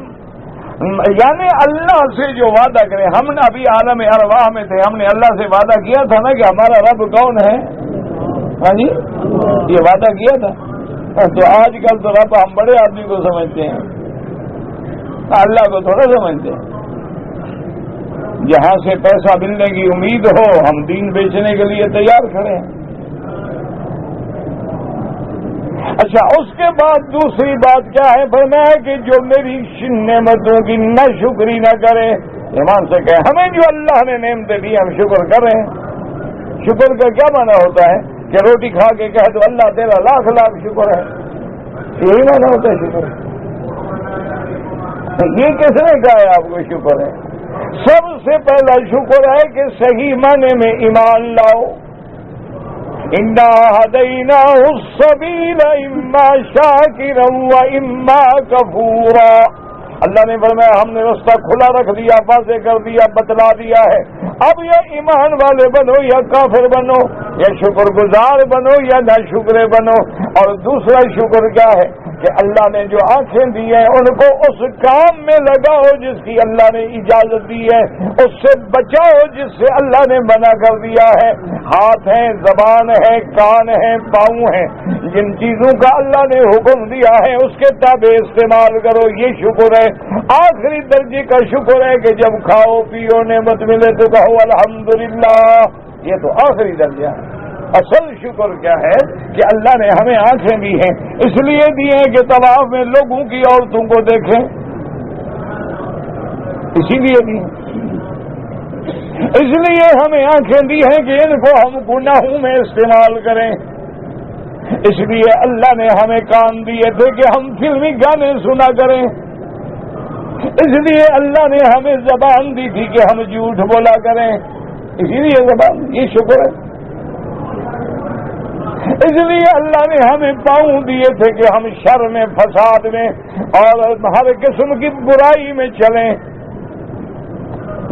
یعنی اللہ سے جو وعدہ کرے، ہم نے ابھی عالم ارواح میں تھے، ہم نے اللہ سے وعدہ کیا تھا نا کہ ہمارا رب کون ہے؟ ہاں جی، یہ وعدہ کیا تھا۔ تو آج کل تو رب ہم بڑے آدمی کو سمجھتے ہیں، اللہ کو تھوڑا سمجھتے ہیں۔ جہاں سے پیسہ ملنے کی امید ہو، ہم دین بیچنے کے لیے تیار کھڑے ہیں۔ اچھا، اس کے بعد دوسری بات کیا ہے؟ فرمایا کہ جو میری نعمتوں کی نہ شکری نہ کرے، ایمان سے کہے ہمیں جو اللہ نے نعمتیں دی ہم شکر کریں۔ شکر کا کیا معنی ہوتا ہے؟ کہ روٹی کھا کے کہہ دو اللہ تیرا لاکھ لاکھ شکر ہے، یہی معنی ہوتا ہے شکر۔ یہ کس نے کہا ہے آپ کو شکر ہے؟ سب سے پہلا شکر ہے کہ صحیح معنی میں ایمان لاؤ۔ انا ہدیناہ السبیل اما شاکرا و اما کفورا، اللہ نے فرمایا ہم نے راستہ کھلا رکھ دیا، واضح کر دیا، بتلا دیا ہے۔ اب یا ایمان والے بنو یا کافر بنو، یا شکر گزار بنو یا ناشکرے بنو۔ اور دوسرا شکر کیا ہے؟ کہ اللہ نے جو آنکھیں دی ہیں ان کو اس کام میں لگاؤ جس کی اللہ نے اجازت دی ہے، اس سے بچاؤ جس سے اللہ نے منع کر دیا ہے۔ ہاتھ ہیں، زبان ہے، کان ہیں، پاؤں ہیں، جن چیزوں کا اللہ نے حکم دیا ہے اس کے تابع استعمال کرو، یہ شکر ہے۔ آخری درجے کا شکر ہے کہ جب کھاؤ پیو نعمت ملے تو کہو الحمدللہ، یہ تو آخری درجہ ہے۔ اصل شکر کیا ہے؟ کہ اللہ نے ہمیں آنکھیں دی ہیں، اس لیے دی ہیں کہ طواف میں لوگوں کی عورتوں کو دیکھیں، اسی لیے دی ہیں۔ اس لیے ہمیں آنکھیں دی ہیں کہ ان کو ہم گناہوں میں استعمال کریں۔ اس لیے اللہ نے ہمیں کان دیے تھے کہ ہم فلمی گانے سنا کریں۔ اس لیے اللہ نے ہمیں زبان دی تھی کہ ہم جھوٹ بولا کریں، اسی لیے زبان، یہ شکر ہے۔ اس لیے اللہ نے ہمیں پاؤں دیے تھے کہ ہم شر میں، فساد میں اور ہر قسم کی برائی میں چلیں،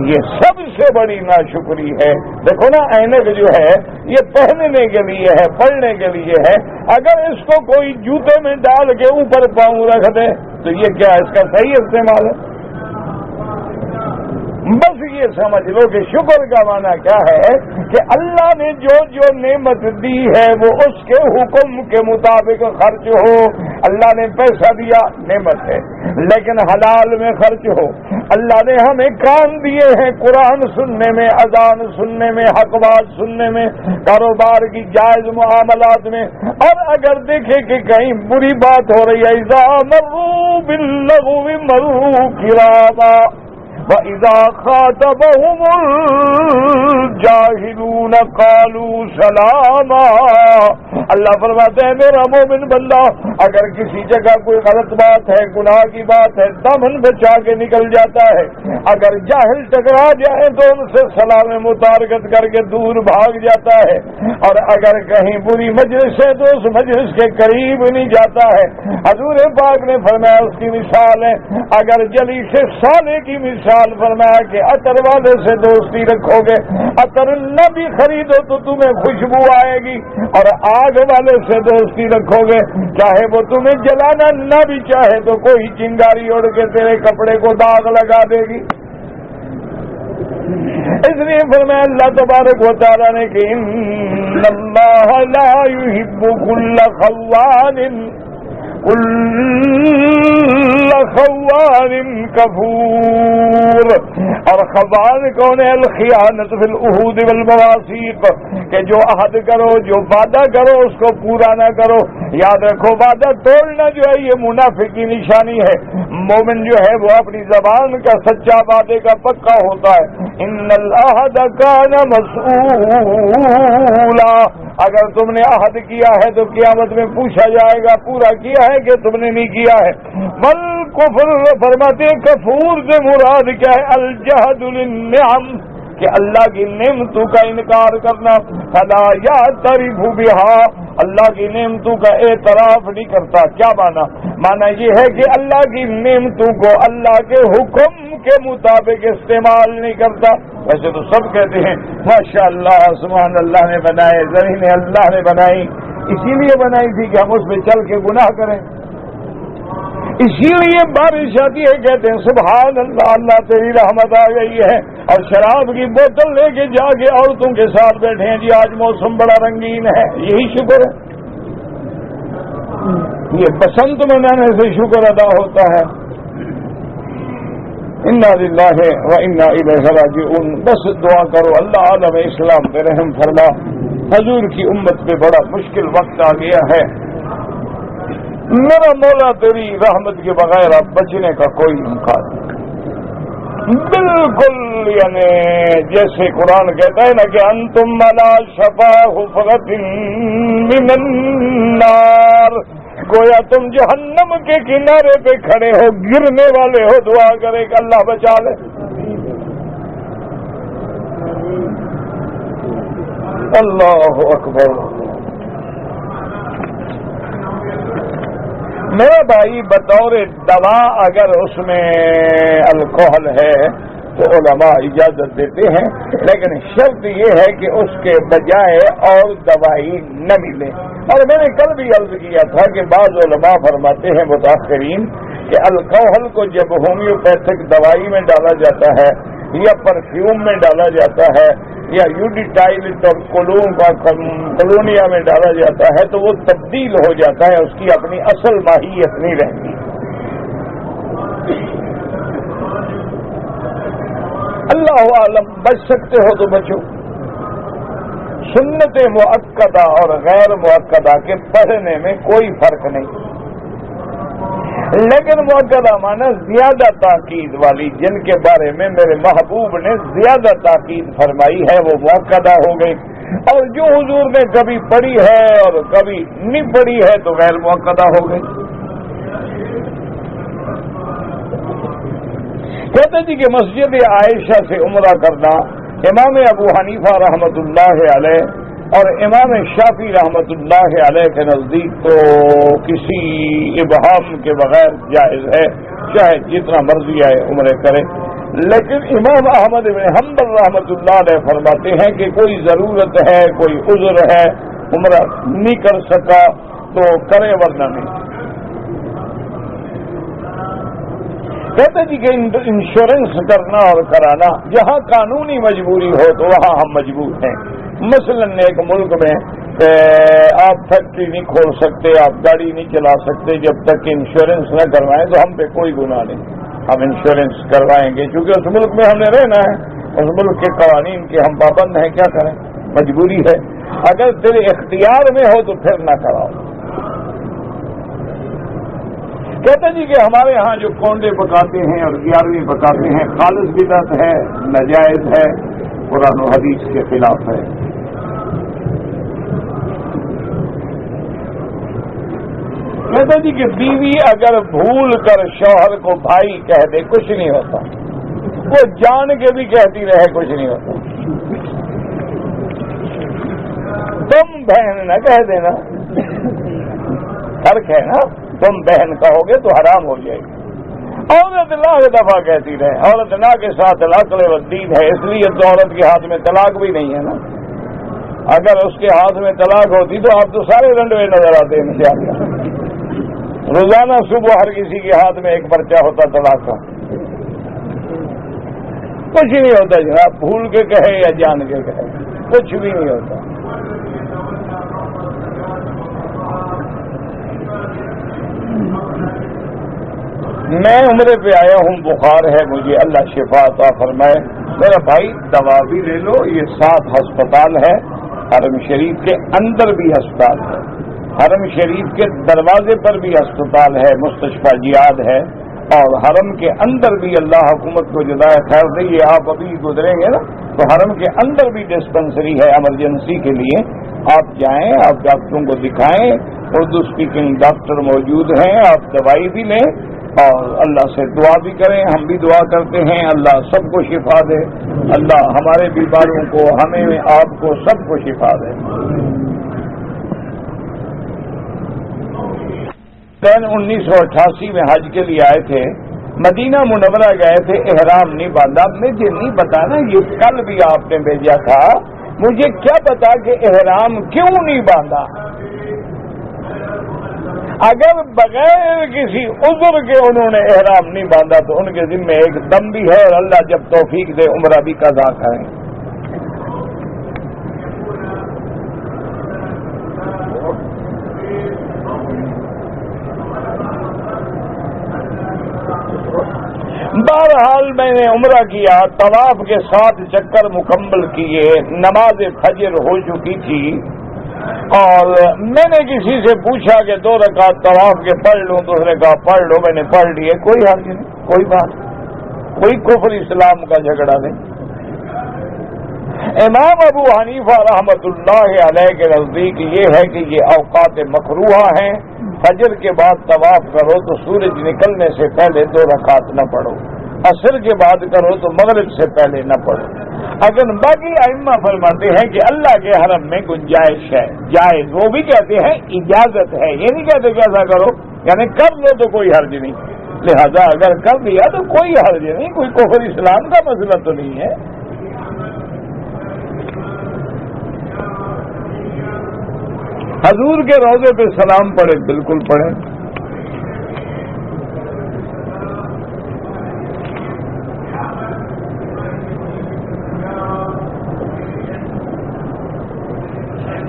یہ سب سے بڑی ناشکری ہے۔ دیکھو نا، اینک جو ہے یہ پہننے کے لیے ہے، پڑھنے کے لیے ہے، اگر اس کو کوئی جوتے میں ڈال کے اوپر پاؤں رکھ دے تو یہ کیا اس کا صحیح استعمال ہے؟ بس یہ سمجھ لو کہ شکر کا معنی کیا ہے کہ اللہ نے جو جو نعمت دی ہے وہ اس کے حکم کے مطابق خرچ ہو۔ اللہ نے پیسہ دیا، نعمت ہے، لیکن حلال میں خرچ ہو۔ اللہ نے ہمیں کان دیے ہیں قرآن سننے میں، اذان سننے میں، حق بات سننے میں، کاروبار کی جائز معاملات میں، اور اگر دیکھے کہ کہیں بری بات ہو رہی ہے اذا مروا باللغو مروا کراما وَإِذَا خَاطَبَهُمُ الْجَاهِلُونَ قَالُوا سَلَامًا، اللہ فرماتے ہیں میرا مومن بندہ اگر کسی جگہ کوئی غلط بات ہے، گناہ کی بات ہے، دامن بچا کے نکل جاتا ہے، اگر جاہل ٹکرا جائے تو ان سے سلام متارکت کر کے دور بھاگ جاتا ہے، اور اگر کہیں بری مجلس ہے تو اس مجلس کے قریب نہیں جاتا ہے۔ حضور پاک نے فرمایا اس کی مثال ہے، اگر جلیس صالح کی مثال فرمایا کہ عطر والے سے دوستی رکھو گے، عطر نہ بھی خریدو تو تمہیں خوشبو آئے گی، اور آگ والے سے دوستی رکھو گے چاہے وہ تمہیں جلانا نہ بھی چاہے تو کوئی چنگاری اڑ کے تیرے کپڑے کو داغ لگا دے گی۔ اس لیے فرمایا اللہ تبارک و تعالیٰ نے کہ ان اللہ لا يحب كل خوان کفور، اور خوان کون ہے؟ الخیانت فی العہود والمواثیق، کہ جو عہد کرو، جو وعدہ کرو اس کو پورا نہ کرو، یاد رکھو وعدہ توڑنا جو ہے یہ منافق کی نشانی ہے. مومن جو ہے وہ اپنی زبان کا سچا وعدے کا پکا ہوتا ہے. ان العہد کان مسئولا، اگر تم نے عہد کیا ہے تو قیامت میں پوچھا جائے گا پورا کیا ہے کہ تم نے نہیں کیا ہے. والکفر فرماتے کفور سے مراد کیا ہے؟ الجحد للنعم، کہ اللہ کی نعمتوں کا انکار کرنا. فلا یعترف بہا، اللہ کی نعمتوں کا اعتراف نہیں کرتا. کیا مانا یہ ہے کہ اللہ کی نعمتوں کو اللہ کے حکم کے مطابق استعمال نہیں کرتا. ویسے تو سب کہتے ہیں ماشاء اللہ سبحان اللہ نے بنائے، زمینیں اللہ نے بنائی، اسی لیے بنائی تھی کہ ہم اس میں چل کے گناہ کریں، اسی لیے بارش آتی ہے کہتے ہیں سبحان اللہ اللہ تیری رحمت آ گئی ہے. اور شراب کی بوتل لے کے جا کے عورتوں کے ساتھ بیٹھے ہیں، جی آج موسم بڑا رنگین ہے، یہی شکر ہے. یہ بسنت منانے سے شکر ادا ہوتا ہے. انا للہ و انا الیہ راجعون. بس دعا کرو اللہ عالم اسلام پہ رحم فرما. حضور کی امت پہ بڑا مشکل وقت آ گیا ہے. میرا مولا تیری رحمت کے بغیر اب بچنے کا کوئی امکان نہیں. بالکل یعنی جیسے قرآن کہتا ہے نا کہ انتم علی شفا حفرۃ من النار، گویا تم جہنم کے کنارے پہ کھڑے ہو، گرنے والے ہو. دعا کرے کہ اللہ بچا لے. اللہ اکبر. میرا بھائی بطور دوا اگر اس میں الکوہل ہے تو علماء اجازت دیتے ہیں، لیکن شرط یہ ہے کہ اس کے بجائے اور دوائی نہ ملے. اور میں نے کل بھی عرض کیا تھا کہ بعض علماء فرماتے ہیں متاخرین کہ الکوہل کو جب ہومیوپیتھک دوائی میں ڈالا جاتا ہے یا پرفیوم میں ڈالا جاتا ہے یا یوڈیٹائل اور کولونیا میں ڈالا جاتا ہے تو وہ تبدیل ہو جاتا ہے، اس کی اپنی اصل ماہیت نہیں رہتی. اللہ عالم بچ سکتے ہو تو بچو. سنت مؤکدہ اور غیر مؤکدہ کے پڑھنے میں کوئی فرق نہیں، لیکن مؤکدہ مانا زیادہ تاکید والی، جن کے بارے میں میرے محبوب نے زیادہ تاکید فرمائی ہے وہ مؤکدہ ہو گئی. اور جو حضور نے کبھی پڑھی ہے اور کبھی نہیں پڑھی ہے تو غیر مؤکدہ ہو گئی. کہتے جی کہ مسجد عائشہ سے عمرہ کرنا امام ابو حنیفہ رحمۃ اللہ علیہ اور امام شافعی رحمۃ اللہ علیہ کے نزدیک تو کسی ابہام کے بغیر جائز ہے، چاہے جتنا مرضی آئے عمرے کرے. لیکن امام احمد بن حنبل رحمۃ اللہ علیہ فرماتے ہیں کہ کوئی ضرورت ہے، کوئی عذر ہے، عمرہ نہیں کر سکا تو کرے ورنہ نہیں. کہتے جی کہ انشورنس کرنا اور کرانا جہاں قانونی مجبوری ہو تو وہاں ہم مجبور ہیں. مثلا ایک ملک میں آپ فیکٹری نہیں کھول سکتے، آپ گاڑی نہیں چلا سکتے جب تک کہ انشورنس نہ کروائیں تو ہم پہ کوئی گناہ نہیں، ہم انشورنس کروائیں گے کیونکہ اس ملک میں ہم نے رہنا ہے، اس ملک کے قوانین کے ہم پابند ہیں. کیا کریں، مجبوری ہے. اگر تیرے اختیار میں ہو تو پھر نہ کراؤ. کہتے جی کہ ہمارے ہاں جو کونڈے پکاتے ہیں اور 11ویں پکاتے ہیں خالص بدعت ہے، ناجائز ہے، قرآن و حدیث کے خلاف ہے. کہتے جی کہ بیوی اگر بھول کر شوہر کو بھائی کہہ دے کچھ نہیں ہوتا، وہ جان کے بھی کہتی رہے کچھ نہیں ہوتا. تم بہن نہ کہہ دینا، فرق ہے نا. تم بہن کہو گے تو حرام ہو جائے گی. عورت لاکھ دفعہ کہتی رہے، عورت نہ کے ساتھ العقل والدین ہے، اس لیے تو عورت کے ہاتھ میں طلاق بھی نہیں ہے نا. اگر اس کے ہاتھ میں طلاق ہوتی تو آپ تو سارے رنڈوے نظر آتے ہیں انشاءاللہ. روزانہ صبح ہر کسی کے ہاتھ میں ایک پرچہ ہوتا طلاق کا. کچھ نہیں ہوتا جناب، بھول کے کہے یا جان کے کہے کچھ بھی نہیں ہوتا. میں عمرے پہ آیا ہوں، بخار ہے مجھے، اللہ شفا عطا فرمائے. میرا بھائی دوا بھی لے لو، یہ 7 ہسپتال ہے، حرم شریف کے اندر بھی ہسپتال ہے. حرم شریف کے دروازے پر بھی ہسپتال ہے، مستشفیٰ جہاد ہے، اور حرم کے اندر بھی اللہ حکومت کو جدائے خیر دے، یہ آپ ابھی گزریں گے نا تو حرم کے اندر بھی ڈسپنسری ہے ایمرجنسی کے لیے، آپ جائیں، آپ ڈاکٹروں کو دکھائیں، اردو اسپیکنگ ڈاکٹر موجود ہیں، آپ دوائی بھی لیں اور اللہ سے دعا بھی کریں، ہم بھی دعا کرتے ہیں اللہ سب کو شفا دے، اللہ ہمارے بیماروں کو، ہمیں، آپ کو، سب کو شفا دے۔ 1988 میں حج کے لیے آئے تھے، مدینہ منورہ گئے تھے، احرام نہیں باندھا، مجھے نہیں پتا نا، یہ کل بھی آپ نے بھیجا تھا، مجھے کیا پتا کہ احرام کیوں نہیں باندھا۔ اگر بغیر کسی عذر کے انہوں نے احرام نہیں باندھا تو ان کے ذمہ ایک دم بھی ہے، اور اللہ جب توفیق دے عمرہ بھی قضا کریں۔ بہرحال میں نے عمرہ کیا، طواف کے 7 چکر مکمل کیے، نماز فجر ہو چکی تھی، اور میں نے کسی سے پوچھا کہ 2 رکعت طواف کے پڑھ لوں، تو اس نے کہا پڑھ لو، میں نے پڑھ لیے، کوئی حرج نہیں، کوئی بات، کوئی کفر اسلام کا جھگڑا نہیں۔ امام ابو حنیفہ رحمۃ اللہ علیہ کے نزدیک یہ ہے کہ یہ اوقات مکروہہ ہیں، فجر کے بعد طواف کرو تو سورج نکلنے سے پہلے 2 رکعت نہ پڑھو، عصر کے بعد کرو تو مغرب سے پہلے نہ پڑھو۔ اگر باقی ائمہ فرماتے ہیں کہ اللہ کے حرم میں گنجائش ہے، جائز، وہ بھی کہتے ہیں اجازت ہے، یہ نہیں کہتے کہ ایسا کرو، یعنی کر لو تو کوئی حرج نہیں، لہذا اگر کر دیا تو کوئی حرج نہیں، کوئی کفر اسلام کا مسئلہ تو نہیں ہے۔ حضور کے روضے پہ سلام پڑھے، بالکل پڑھیں۔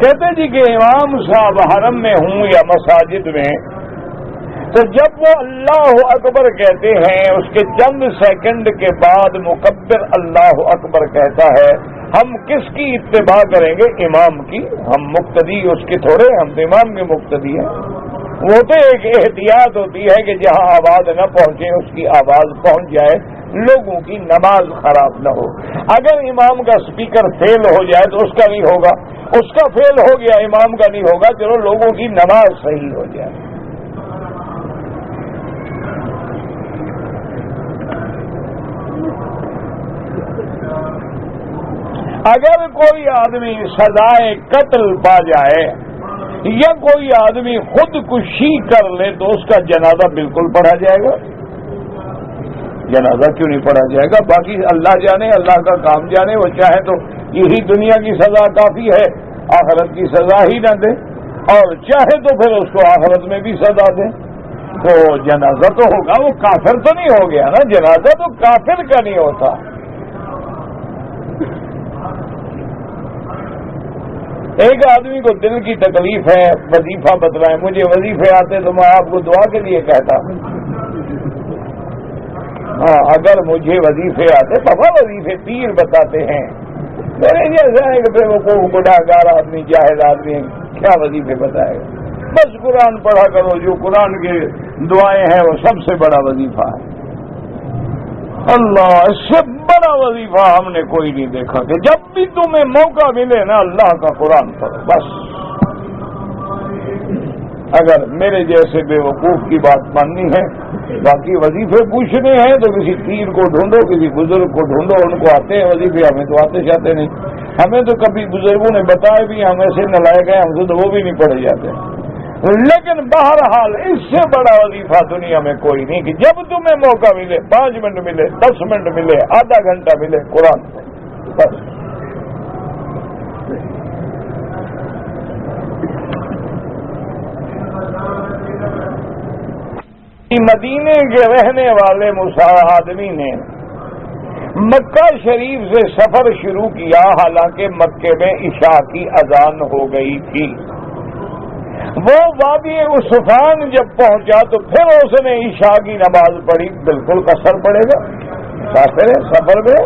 کہتے جی کہ امام صاحب حرم میں ہوں یا مساجد میں، تو جب وہ اللہ اکبر کہتے ہیں اس کے چند سیکنڈ کے بعد مکبر اللہ اکبر کہتا ہے، ہم کس کی اتباع کریں گے؟ امام کی، ہم مقتدی اس کے تھوڑے، ہم تو امام کے مقتدی ہیں۔ وہ تو ایک احتیاط ہوتی ہے کہ جہاں آواز نہ پہنچے اس کی آواز پہنچ جائے، لوگوں کی نماز خراب نہ ہو۔ اگر امام کا سپیکر فیل ہو جائے تو اس کا نہیں ہوگا، اس کا فیل ہو گیا، امام کا نہیں ہوگا، چلو لوگوں کی نماز صحیح ہو جائے۔ اگر کوئی آدمی سزائے قتل پا جائے یا کوئی آدمی خودکشی کر لے تو اس کا جنازہ بالکل پڑھا جائے گا؟ جنازہ کیوں نہیں پڑھا جائے گا؟ باقی اللہ جانے، اللہ کا کام جانے، وہ چاہے تو یہی دنیا کی سزا کافی ہے، آخرت کی سزا ہی نہ دے، اور چاہے تو پھر اس کو آخرت میں بھی سزا دے، تو جنازہ تو ہوگا، وہ کافر تو نہیں ہو گیا نا، جنازہ تو کافر کا نہیں ہوتا۔ ایک آدمی کو دل کی تکلیف ہے، وظیفہ بتلائیں، مجھے وظیفے آتے تو میں آپ کو دعا کے لیے کہتا ہوں، ہاں اگر مجھے وظیفے آتے، بابا وظیفے پیر بتاتے ہیں، میرے جیسا ایک بے وقوف گناہگار آدمی، جاہل آدمی کیا وظیفے بتائے گا؟ بس قرآن پڑھا کرو، جو قرآن کے دعائیں ہیں وہ سب سے بڑا وظیفہ ہے۔ اللہ، اس سے بڑا وظیفہ ہم نے کوئی نہیں دیکھا کہ جب بھی تمہیں موقع ملے نا اللہ کا قرآن پڑھو، بس۔ اگر میرے جیسے بے وقوف کی بات ماننی ہے، باقی وظیفے پوچھنے ہیں تو کسی پیر کو ڈھونڈو، کسی بزرگ کو ڈھونڈو، ان کو آتے ہیں وظیفے، ہمیں تو آتے جاتے نہیں، ہمیں تو کبھی بزرگوں نے بتائے بھی، ہم ایسے نلائق ہیں، ہم سے تو وہ بھی نہیں پڑھے جاتے۔ لیکن بہرحال اس سے بڑا وظیفہ دنیا میں کوئی نہیں کہ جب تمہیں موقع ملے، 5 منٹ ملے، 10 منٹ ملے، آدھا گھنٹہ ملے، قرآن بس۔ مدینے کے رہنے والے آدمی نے مکہ شریف سے سفر شروع کیا، حالانکہ مکے میں عشاء کی اذان ہو گئی تھی۔ وہ وادی عصفان جب پہنچا تو پھر اس نے عشاء کی نماز پڑھی، بالکل قصر پڑے گا، مسافر ہے، سفر میں۔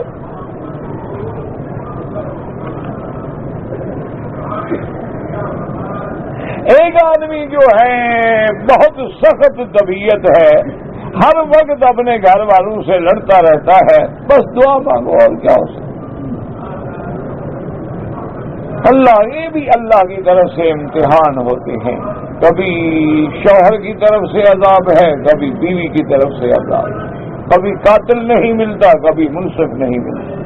ایک آدمی جو ہے بہت سخت طبیعت ہے، ہر وقت اپنے گھر والوں سے لڑتا رہتا ہے، بس دعا مانگو اور کیا ہو سکتا۔ اللہ، یہ بھی اللہ کی طرف سے امتحان ہوتے ہیں، کبھی شوہر کی طرف سے عذاب ہے، کبھی بیوی کی طرف سے عذاب، کبھی قاتل نہیں ملتا، کبھی منصف نہیں ملتا۔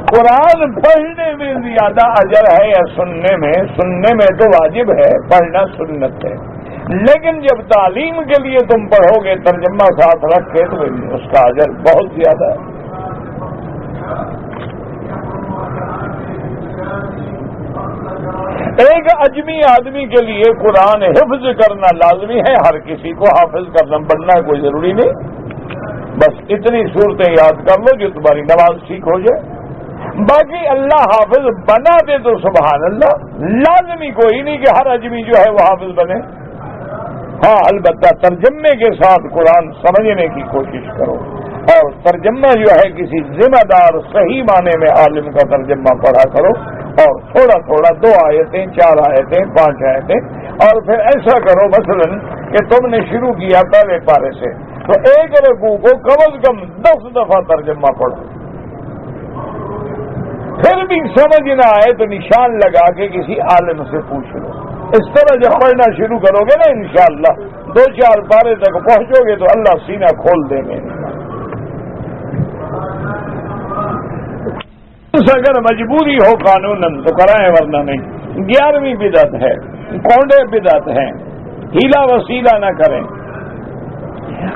قرآن پڑھنے میں زیادہ اجر ہے یا سننے میں؟ سننے میں تو واجب ہے، پڑھنا سنت ہے، لیکن جب تعلیم کے لیے تم پڑھو گے ترجمہ ساتھ رکھ کے تو اس کا اجر بہت زیادہ ہے۔ ایک اجمی آدمی کے لیے قرآن حفظ کرنا لازمی ہے، ہر کسی کو حافظ کرنا بننا کوئی ضروری نہیں، بس اتنی صورتیں یاد کر لو جو تمہاری نماز ٹھیک ہو جائے، باقی اللہ حافظ بنا دے تو سبحان اللہ، لازمی کوئی نہیں کہ ہر اجمی جو ہے وہ حافظ بنے۔ ہاں البتہ ترجمے کے ساتھ قرآن سمجھنے کی کوشش کرو، اور ترجمہ جو ہے کسی ذمہ دار صحیح معنی میں عالم کا ترجمہ پڑھا کرو، اور تھوڑا تھوڑا 2 آیتیں 4 آیتیں 5 آیتیں، اور پھر ایسا کرو مثلا کہ تم نے شروع کیا پہلے پارے سے تو ایک رکوع کو کم از کم 10 دفعہ ترجمہ پڑھو، پھر بھی سمجھ نہ آئے تو نشان لگا کے کسی عالم سے پوچھ لو۔ اس طرح جب پڑھنا شروع کرو گے نا انشاءاللہ 2-4 پارے تک پہنچو گے تو اللہ سینہ کھول دیں گے۔ اگر مجبوری ہو قانوناً تو کرائیں، ورنہ نہیں۔ 11ویں بدعت ہے، کونڈے بدعت ہیں، ہیلا وسیلہ نہ کریں۔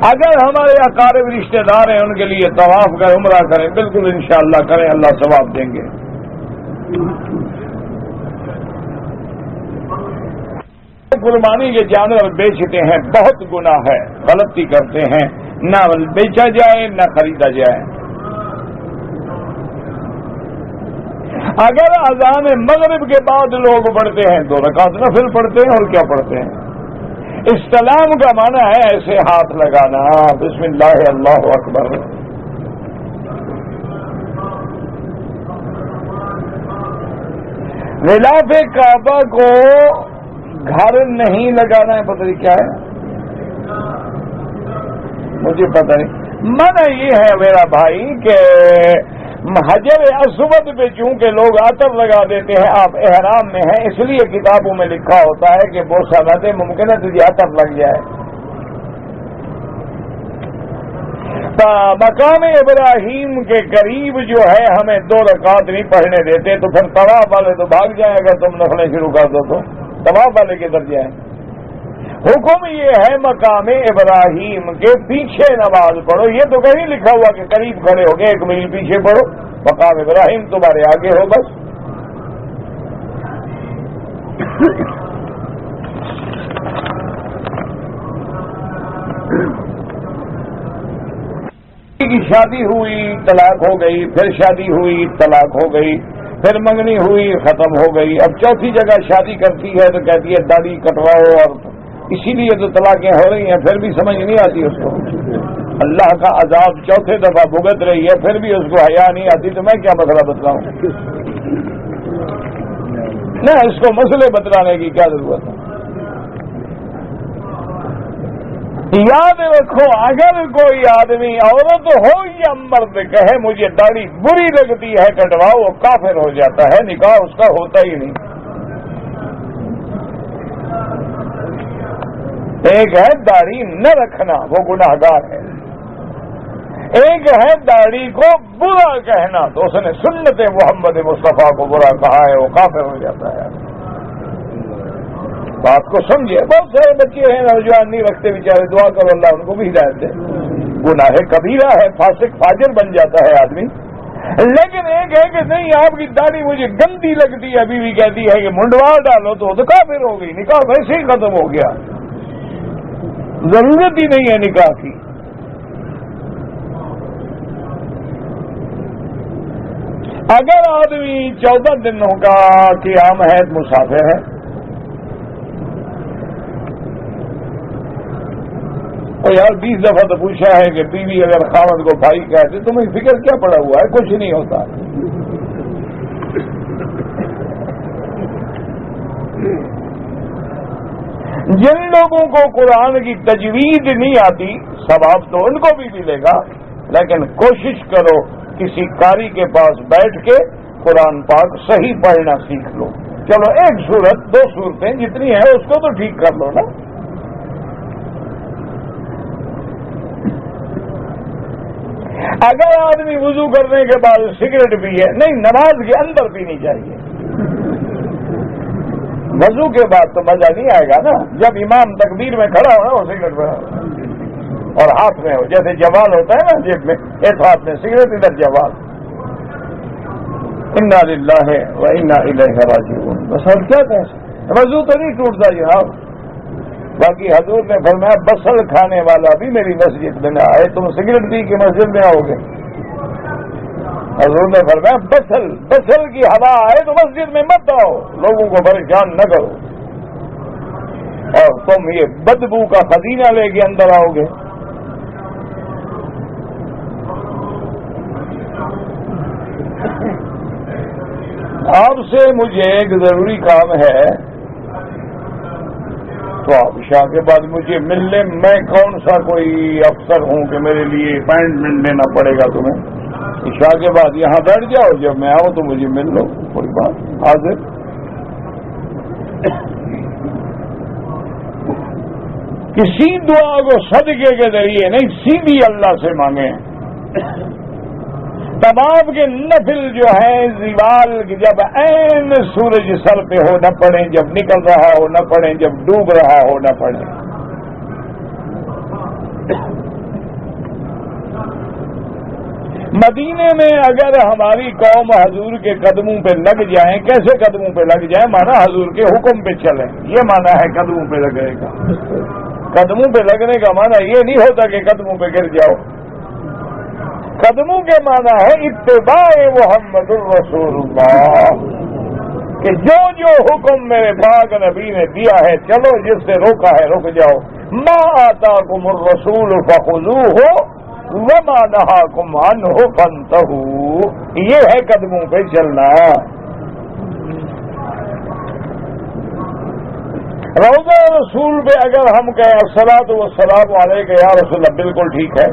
اگر ہمارے اقارب رشتہ دار ہیں ان کے لیے طواف کا عمرہ کریں، بالکل انشاءاللہ کریں، اللہ ثواب دیں گے۔ قربانی کے جانور بیچتے ہیں، بہت گناہ ہے، غلطی کرتے ہیں، نہ بیچا جائے نہ خریدا جائے۔ اگر اذان مغرب کے بعد لوگ پڑھتے ہیں 2 رکعت نفل پڑھتے ہیں، اور کیا پڑھتے ہیں؟ استلام کا معنی ہے ایسے ہاتھ لگانا، بسم اللہ اللہ اکبر۔ غلاف کعبہ کو گھر نہیں لگانا ہے، پتہ نہیں کیا ہے، مجھے پتہ نہیں۔ منع یہ ہے میرا بھائی کہ حجر اسود پہ چونکہ لوگ عطر لگا دیتے ہیں، آپ احرام میں ہیں، اس لیے کتابوں میں لکھا ہوتا ہے کہ بوسہ نہ دے، ممکن ہے تجھے عطر لگ جائے۔ مقام ابراہیم کے قریب جو ہے ہمیں 2 رکعت نہیں پڑھنے دیتے، تو پھر طواف والے تو بھاگ جائیں، اگر تم نفلیں شروع کر دو تو طواف والے کدھر جائیں؟ حکم یہ ہے مقام ابراہیم کے پیچھے نماز پڑھو، یہ تو کہیں لکھا ہوا کہ قریب کھڑے ہو گئے 1 میل پیچھے پڑھو، مقام ابراہیم تمہارے آگے ہو بس۔ کی شادی ہوئی طلاق ہو گئی، پھر شادی ہوئی طلاق ہو گئی، پھر منگنی ہوئی ختم ہو گئی، اب چوتھی جگہ شادی کرتی ہے تو کہتی ہے داڑھی کٹواؤ، اور اسی لیے تو طلاقیں ہو رہی ہیں، پھر بھی سمجھ نہیں آتی اس کو۔ اللہ کا عذاب 4تھے دفعہ بھگت رہی ہے، پھر بھی اس کو حیا نہیں آتی، تو میں کیا مسئلہ بتلاؤں؟ نہ اس کو مسئلے بتلانے کی کیا ضرورت ہے؟ یاد رکھو، اگر کوئی آدمی عورت ہو یا مرد کہے مجھے داڑھی بری لگتی ہے کٹواؤ، وہ کافر ہو جاتا ہے، نکاح اس کا ہوتا ہی نہیں۔ ایک ہے داڑھی نہ رکھنا، وہ گناہگار ہے، ایک ہے داڑھی کو برا کہنا، تو اس نے سنت محمد مصطفیٰ کو برا کہا ہے، وہ کافر ہو جاتا ہے۔ بات کو سمجھے، بہت سارے بچے ہیں نوجوان نہیں رکھتے بیچارے، دعا کرو اللہ ان کو بھی ہدایت دے۔ گناہ کبیرہ ہے، فاسق فاجر بن جاتا ہے آدمی، لیکن ایک ہے کہ نہیں آپ کی داڑھی مجھے گندی لگتی ہے، بیوی کہتی ہے کہ منڈوا ڈالو، تو کافر ہو گئی، نکاح ویسے ہی ختم ہو گیا، ضرورت ہی نہیں ہے نکاح کی۔ اگر آدمی 14 دنوں کا قیام ہے، مسافر ہے، اور یار 20 دفعہ تو پوچھا ہے کہ بیوی اگر خاوند کو بھائی کہتے تمہیں فکر کیا پڑا ہوا ہے، کچھ نہیں ہوتا، جن لوگوں کو قرآن کی تجوید نہیں آتی ثواب تو ان کو بھی ملے گا، لیکن کوشش کرو کسی قاری کے پاس بیٹھ کے قرآن پاک صحیح پڑھنا سیکھ لو. چلو ایک سورت 2 سورتیں جتنی ہیں اس کو تو ٹھیک کر لو نا. اگر آدمی وضو کرنے کے بعد سگریٹ پیے، نہیں، نماز کے اندر پینی چاہیے. وضو کے بعد تو مزہ نہیں آئے گا نا. جب امام تکبیر میں کھڑا ہو نا وہ سگریٹ میں اور ہاتھ میں ہو، جیسے جوال ہوتا ہے نا جیب میں، ایک ہاتھ میں سگریٹ ادھر جوال. انا للہ و انا الیہ راجعون. بس اور کیا کہہ، وضو تو نہیں ٹوٹتا جناب. باقی حضور نے فرمایا بسل کھانے والا بھی میری مسجد میں نہ آئے. تم سگریٹ پی کے مسجد میں آؤ گے؟ حضور نے فرمایا بسل کی ہوا آئے تو مسجد میں مت آؤ، لوگوں کو پریشان نہ کرو، اور تم یہ بدبو کا خزینہ لے کے اندر آؤ گے. آپ سے مجھے ایک ضروری کام ہے، تو آپ عشاء کے بعد مجھے مل لیں. میں کون سا کوئی افسر ہوں کہ میرے لیے اپائنٹمنٹ لینا پڑے گا تمہیں؟ عشاء کے بعد یہاں بیٹھ جاؤ، جب میں آؤں تو مجھے مل لو، کوئی بات حاضر. کسی دعا کو صدقے کے ذریعے نہیں، سیدھی اللہ سے مانگیں. طواف کے نفل جو ہیں زوال جب عین سورج سر پہ ہو نہ پڑیں، جب نکل رہا ہو نہ پڑیں، جب ڈوب رہا ہو نہ پڑیں. مدینے میں اگر ہماری قوم حضور کے قدموں پہ لگ جائیں، کیسے قدموں پہ لگ جائیں؟ مانا حضور کے حکم پہ چلیں، یہ مانا ہے قدموں پہ لگنے کا. قدموں پہ لگنے کا مانا یہ نہیں ہوتا کہ قدموں پہ گر جاؤ. قدموں کے معنی ہے اتباع محمد الرسول اللہ، کہ جو جو حکم میرے پاک نبی نے دیا ہے چلو، جس سے روکا ہے رک جاؤ. ما آتاکم الرسول فخذوہ وما نہاکم عنہ فانتہوا. یہ ہے قدموں پہ چلنا. روضہ رسول پہ اگر ہم کہیں الصلاۃ والسلام علیک یا رسول اللہ، بالکل ٹھیک ہے.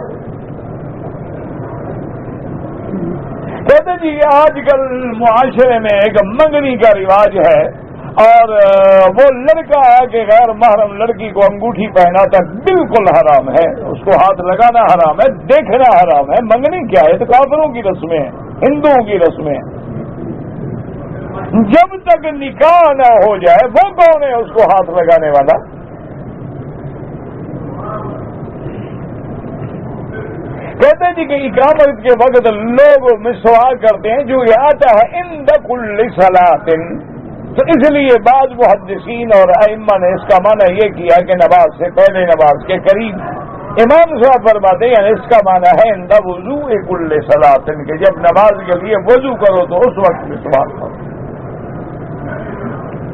کہتے جی آج کل معاشرے میں ایک منگنی کا رواج ہے، اور وہ لڑکا ہے کہ غیر محرم لڑکی کو انگوٹھی پہناتا بالکل حرام ہے، اس کو ہاتھ لگانا حرام ہے، دیکھنا حرام ہے. منگنی کیا ہے؟ تو کافروں کی رسمیں ہیں، ہندوؤں کی رسمیں. جب تک نکاح نہ ہو جائے وہ کون ہے اس کو ہاتھ لگانے والا؟ کہتے جی کہ اقامت کے وقت لوگ مسواک کرتے ہیں، جو یہ آتا ہے عند کل صلاۃ، تو اس لیے بعض محدثین اور ائمہ نے اس کا معنی یہ کیا کہ نماز سے پہلے، نماز کے قریب. امام صاحب فرماتے ہیں اس کا معنی ہے عند وضوء کل صلاۃ، کہ جب نماز کے لیے وضو کرو تو اس وقت مسواک کرو.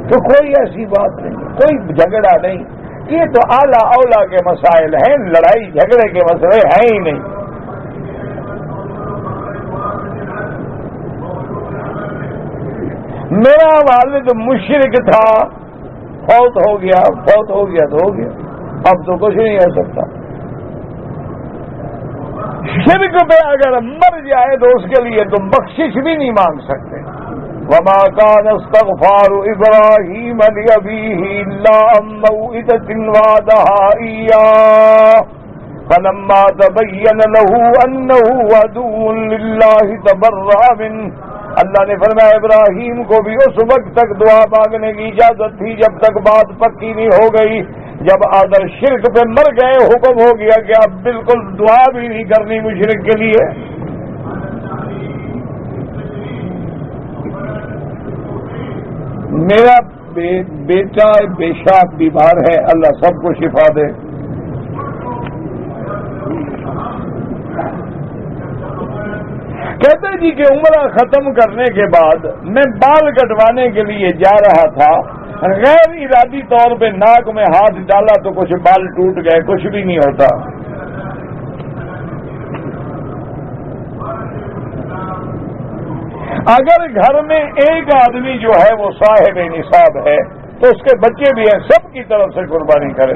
تو کوئی ایسی بات نہیں، کوئی جھگڑا نہیں. یہ تو اعلیٰ اولیٰ کے مسائل ہیں، لڑائی جھگڑے کے مسئلے ہیں ہی نہیں. میرا والد مشرک تھا، فوت ہو گیا تو ہو گیا، اب تو کچھ نہیں ہو سکتا. شرک پہ اگر مر جائے تو اس کے لیے تو بخشش بھی نہیں مانگ سکتے. وما كان استغفار ابراہیم لأبیہ الا عن موعدۃ وعدها إياه فلما تبین له انه عدو للہ تبرأ منہ. اللہ نے فرمایا ابراہیم کو بھی اس وقت تک دعا مانگنے کی اجازت تھی جب تک بات پکی نہیں ہو گئی. جب آدر شرک پہ مر گئے حکم ہو گیا کہ اب بالکل دعا بھی نہیں کرنی مشرک کے لیے. میرا بیٹا پیشاب بیمار ہے، اللہ سب کو شفا دے. کہتے جی کہ عمرہ ختم کرنے کے بعد میں بال کٹوانے کے لیے جا رہا تھا، غیر ارادی طور پہ ناک میں ہاتھ ڈالا تو کچھ بال ٹوٹ گئے. کچھ بھی نہیں ہوتا. اگر گھر میں ایک آدمی جو ہے وہ صاحب نصاب ہے تو اس کے بچے بھی ہیں، سب کی طرف سے قربانی کرے۔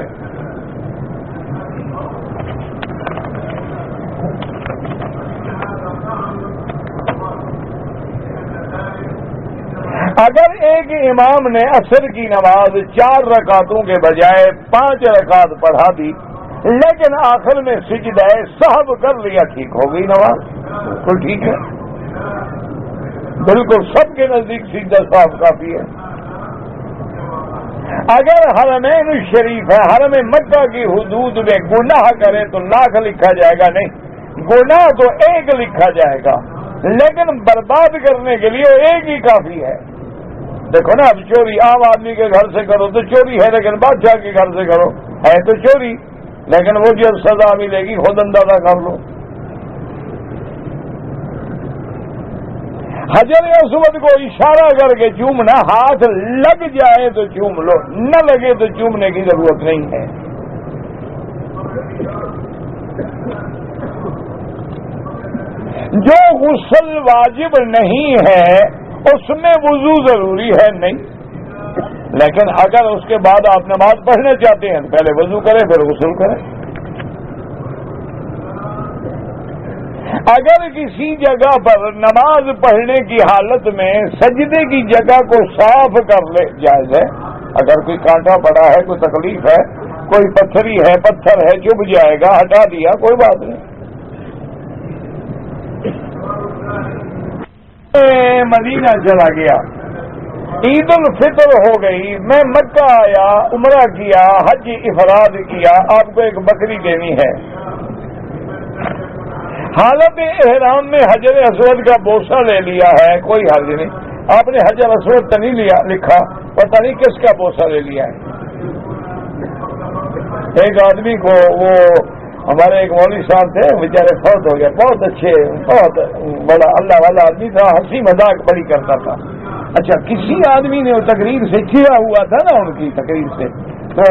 اگر ایک امام نے عصر کی نماز 4 رکعتوں کے بجائے 5 رکعت پڑھا دی، لیکن آخر میں سجدہ سہو کر لیا، ٹھیک ہو گئی نماز، بالکل ٹھیک ہے، بالکل سب کے نزدیک سجدہ سہو کافی ہے۔ اگر حرمین شریف ہے، حرم مکہ کی حدود میں گناہ کرے تو لاکھ لکھا جائے گا، نہیں، گناہ تو 1 لکھا جائے گا، لیکن برباد کرنے کے لیے 1 ہی کافی ہے۔ دیکھو نا، اب چوری عام آدمی کے گھر سے کرو تو چوری ہے، لیکن بادشاہ کے گھر سے کرو ہے تو چوری، لیکن وہ جو سزا ملے گی خود اندازہ کر لو۔ حجر اسود کو اشارہ کر کے چومنا، ہاتھ لگ جائے تو چوم لو، نہ لگے تو چومنے کی ضرورت نہیں ہے۔ جو غسل واجب نہیں ہے اس میں وضو ضروری ہے، نہیں، لیکن اگر اس کے بعد آپ نماز پڑھنا چاہتے ہیں تو پہلے وضو کریں پھر غسل کریں۔ اگر کسی جگہ پر نماز پڑھنے کی حالت میں سجدے کی جگہ کو صاف کر لے، جائز ہے۔ اگر کوئی کانٹا پڑا ہے، کوئی تکلیف ہے، کوئی پتھری ہے، پتھر ہے، چبھ جائے گا، ہٹا دیا، کوئی بات نہیں۔ مدینہ چلا گیا، عید الفطر ہو گئی، میں مکہ آیا، عمرہ کیا، حج افراد کیا، آپ کو ایک بکری دینی ہے۔ حالت احرام میں حجر اسود کا بوسہ لے لیا ہے، کوئی حرج نہیں، آپ نے حجر اسود تو نہیں لیا، لکھا، پتہ نہیں کس کا بوسہ لے لیا ہے۔ ایک آدمی کو، وہ ہمارے ایک مولوی صاحب تھے، بیچارے فوت ہو گئے، بہت اچھے، بہت بڑا اللہ والا آدمی تھا، ہنسی مذاق بڑی کرتا تھا۔ اچھا، کسی آدمی نے وہ تقریر سے چھڑا ہوا تھا نا، ان کی تقریر سے، تو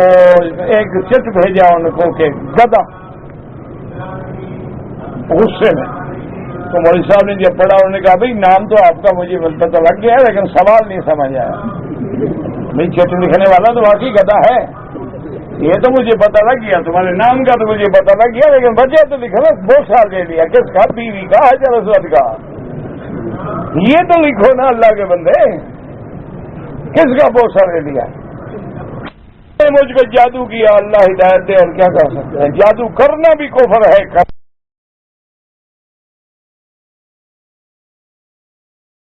ایک چٹ بھیجا ان کو کہ گدا، غصے میں۔ تو مولوی صاحب نے جب پڑھا، انہوں نے کہا بھائی نام تو آپ کا مجھے پتہ لگ گیا ہے، لیکن سوال نہیں سمجھ آیا۔ بھائی چٹ لکھنے والا تو واقعی گدا ہے، یہ تو مجھے پتہ لگ گیا، تمہارے نام کا تو مجھے پتہ لگ گیا، لیکن وجہ تو لکھنا بوسہ لے لیا، کس کا؟ بیوی کا، حجر اسود کا، یہ تو لکھو نا اللہ کے بندے، کس کا بوسہ لے لیا؟ مجھ کو جادو کیا، اللہ ہدایت دے، اور کیا کر سکتے ہیں، جادو کرنا بھی کفر ہے۔